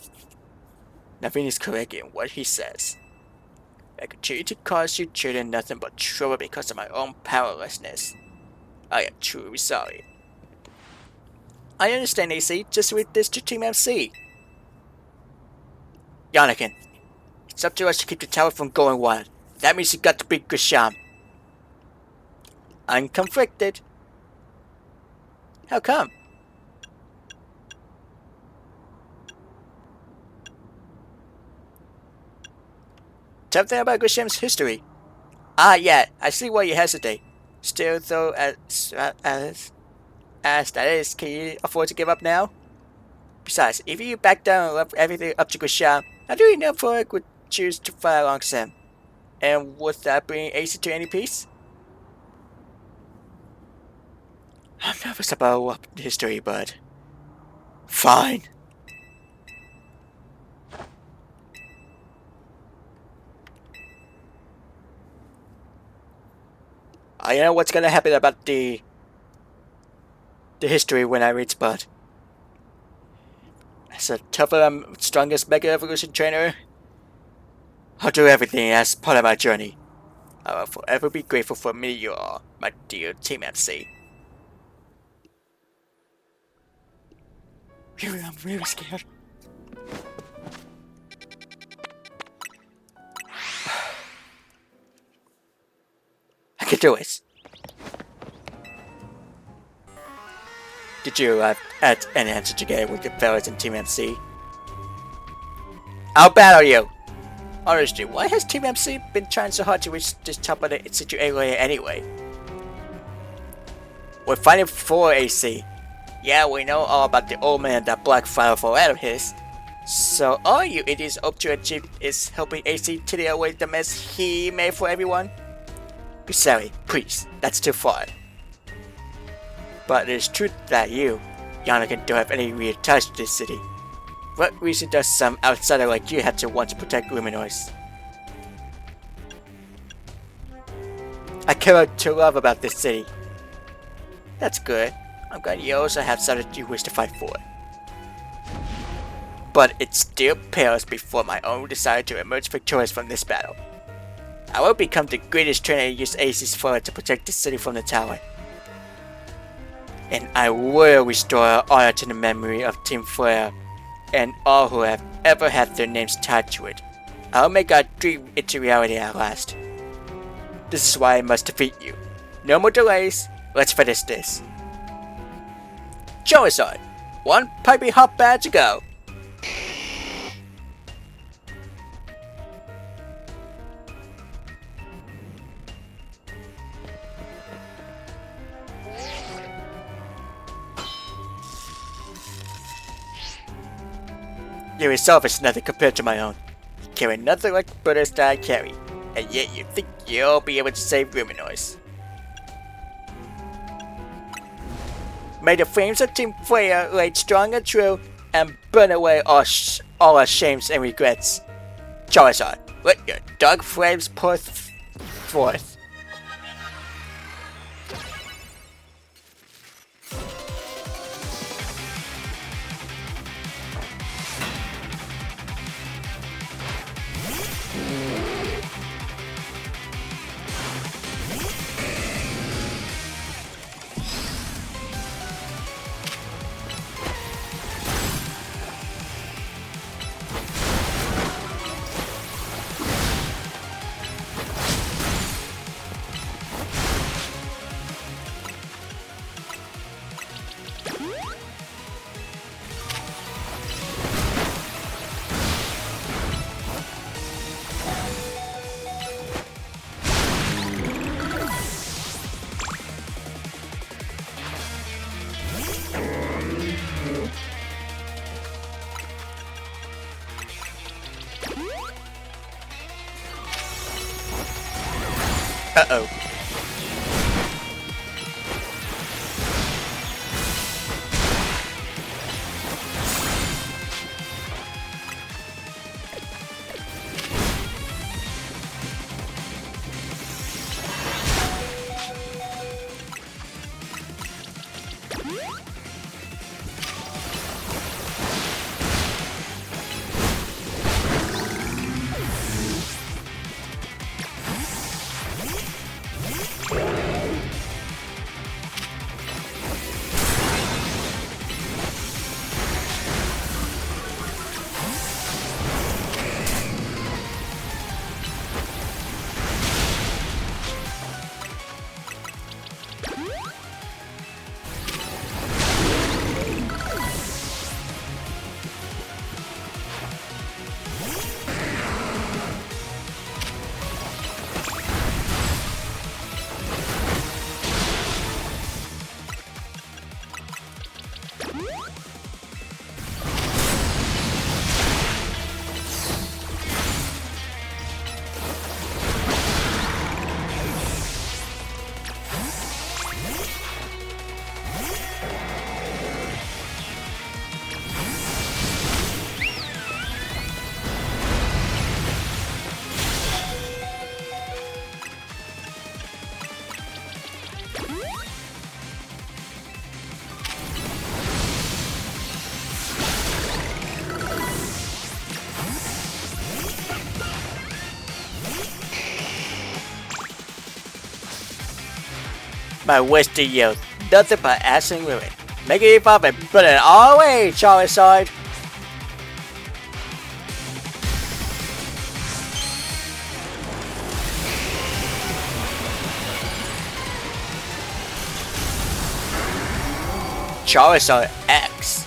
Naveen is correct in what he says. I continue to cause you children nothing but trouble because of my own powerlessness. I am truly sorry. I understand, AC. Just read this to Team MC. Yonokan, it's up to us to keep the tower from going wild. That means you got to beat Grisham. I'm conflicted. How come? Something about Grisham's history. Ah, yeah, I see why you hesitate. Still, though, as that is, can you afford to give up now? Besides, if you back down and left everything up to Grisham, how do you know Forek would choose to fight alongside him? And would that bring AC to any peace? I'm nervous about history, but fine. I know what's gonna happen about the history when I reach, but as a tougher and strongest Mega Evolution trainer, I'll do everything as part of my journey. I will forever be grateful for me you are, my dear Team MC. I'm really scared. I can do it. Did you arrive at an answer together with the fellas in Team MC? I'll battle you! Honestly, why has Team MC been trying so hard to reach this top of the situation anyway? We're fighting for AC. Yeah, we know all about the old man that Black Fire for out of his. So all you idiots hope to achieve is helping AC tidy away the mess he made for everyone? Be sorry, please, that's too far. But it is true that you, Yonokan, don't have any real ties to this city. What reason does some outsider like you have to want to protect Luminois? I care to love about this city. That's good. I'm glad you also have something you wish to fight for. But it still pales before my own desire to emerge victorious from this battle. I will become the greatest trainer and use Ace's Forel to protect the city from the tower. And I will restore honor to the memory of Team Forel and all who have ever had their names tied to it. I'll make our dream into reality at last. This is why I must defeat you. No more delays, let's finish this. Charizard, one pipey hot bad to go. Your resolve is nothing compared to my own. You carry nothing like brothers that I carry, and yet you think you'll be able to save Luminois. May the flames of Team Freya light strong and true, and burn away all our shames and regrets. Charizard, let your dark flames pour forth. Uh-oh. My wasted youth, nothing but ass and ruin. Make it evolve and put it all away, Charizard. Charizard X.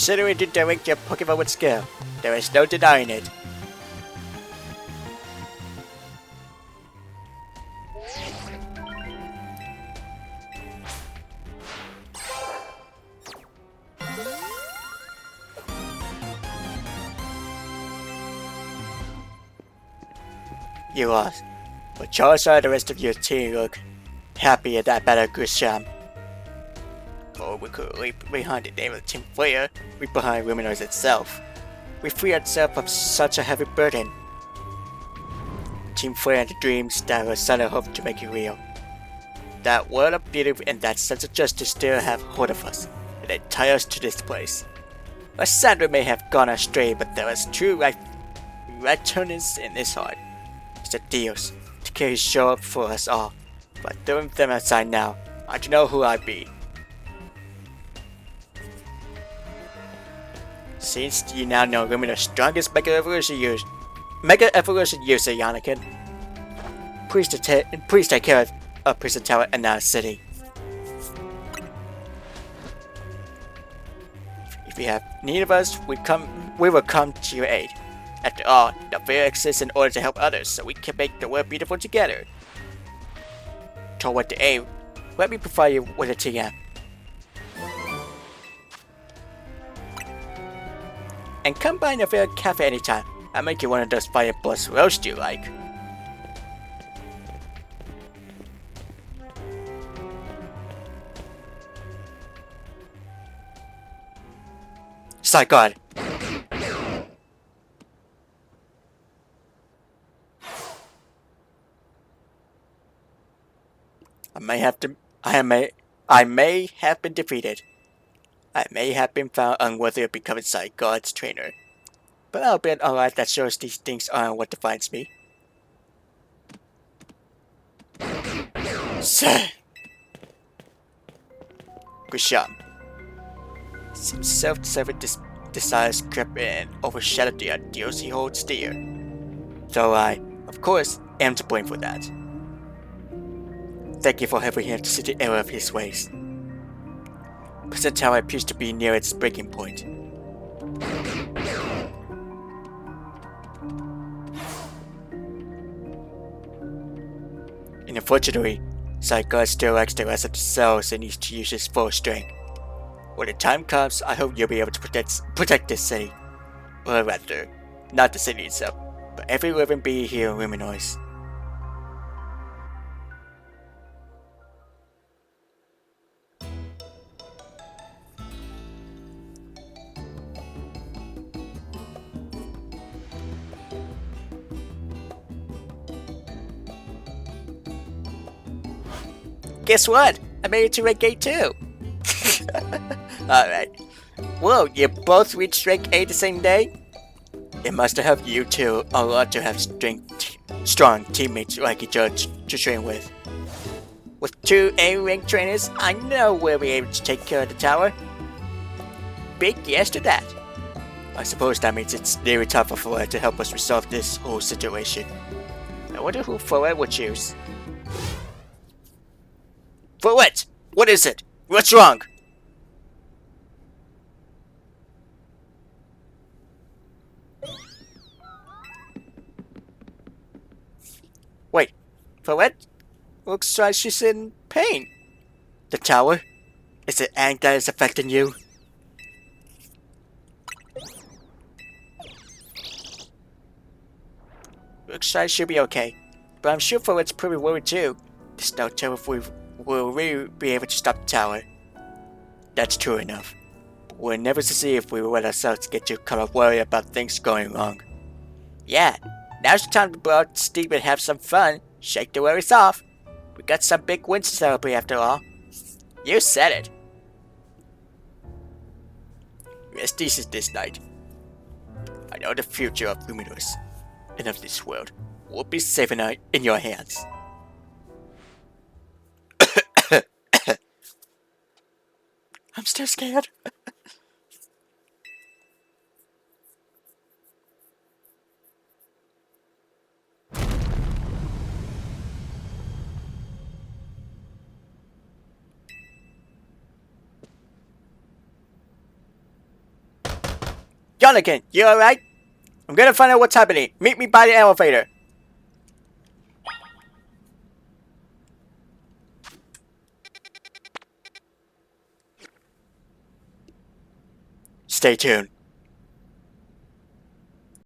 Considering to direct your Pokemon with skill, there is no denying it. You lost. But Charizard and the rest of your team look happy at that battle, good job. Or we could leave behind the name of Team Flare, leave behind Luminoise itself. We free ourselves from such a heavy burden. Team Flare and the dreams that were set hope to make it real. That world of beauty and that sense of justice still have hold of us, and they tie us to this place. Lysandra may have gone astray, but there is true righteousness in his heart. It's a Dios, to carry his show up for us all. But throwing them aside now, I don't know who I be. Since you now know Lumino's strongest Mega Evolution user, Yonokan, please take care of Prison Tower and our city. If you have need of us, we will come to your aid. After all, the fair exists in order to help others, so we can make the world beautiful together. Toward the aid, let me provide you with a TM. And come by the fair cafe anytime. I'll make you one of those fire plus roasts you like. Psychod. I may have been defeated. I may have been found unworthy of becoming Psychod's trainer. But I'll be alright that shows these things aren't what defines me. Sir! Good job. Some self-serving desires creep in, overshadow the ideals he holds dear. Though I, of course, am to blame for that. Thank you for helping him to see the error of his ways. Prison Tower appears to be near its breaking point. And unfortunately, Psychod still lacks the rest of the cells and needs to use his full strength. When the time comes, I hope you'll be able to protect this city. Or rather, not the city itself, but every living being here in Luminoise. Guess what? I made it to rank 8 too! Alright. Whoa, you both reached rank 8 the same day? It must have helped you two a lot to have strong teammates like each other to train with. With 2 A-rank trainers, I know we'll be able to take care of the tower. Big yes to that. I suppose that means it's nearly time for Flora to help us resolve this whole situation. I wonder who Flora would choose. For what? What is it? What's wrong? Wait, for what? Looks like she's in pain. The tower? Is it anger that is affecting you? Looks like she'll be okay, but I'm sure Florette's pretty worried too. There's no telling if we will really be able to stop the tower. That's true enough. But we'll never succeed if we let ourselves get too caught up worrying about things going wrong. Yeah, now's the time to blow out steam and have some fun. Shake the worries off. We got some big wins to celebrate after all. You said it. Rest easy this night. I know the future of Luminoise and of this world will be safe in your hands. I'm still scared. Yonokan, you alright? I'm gonna find out what's happening. Meet me by the elevator. Stay tuned.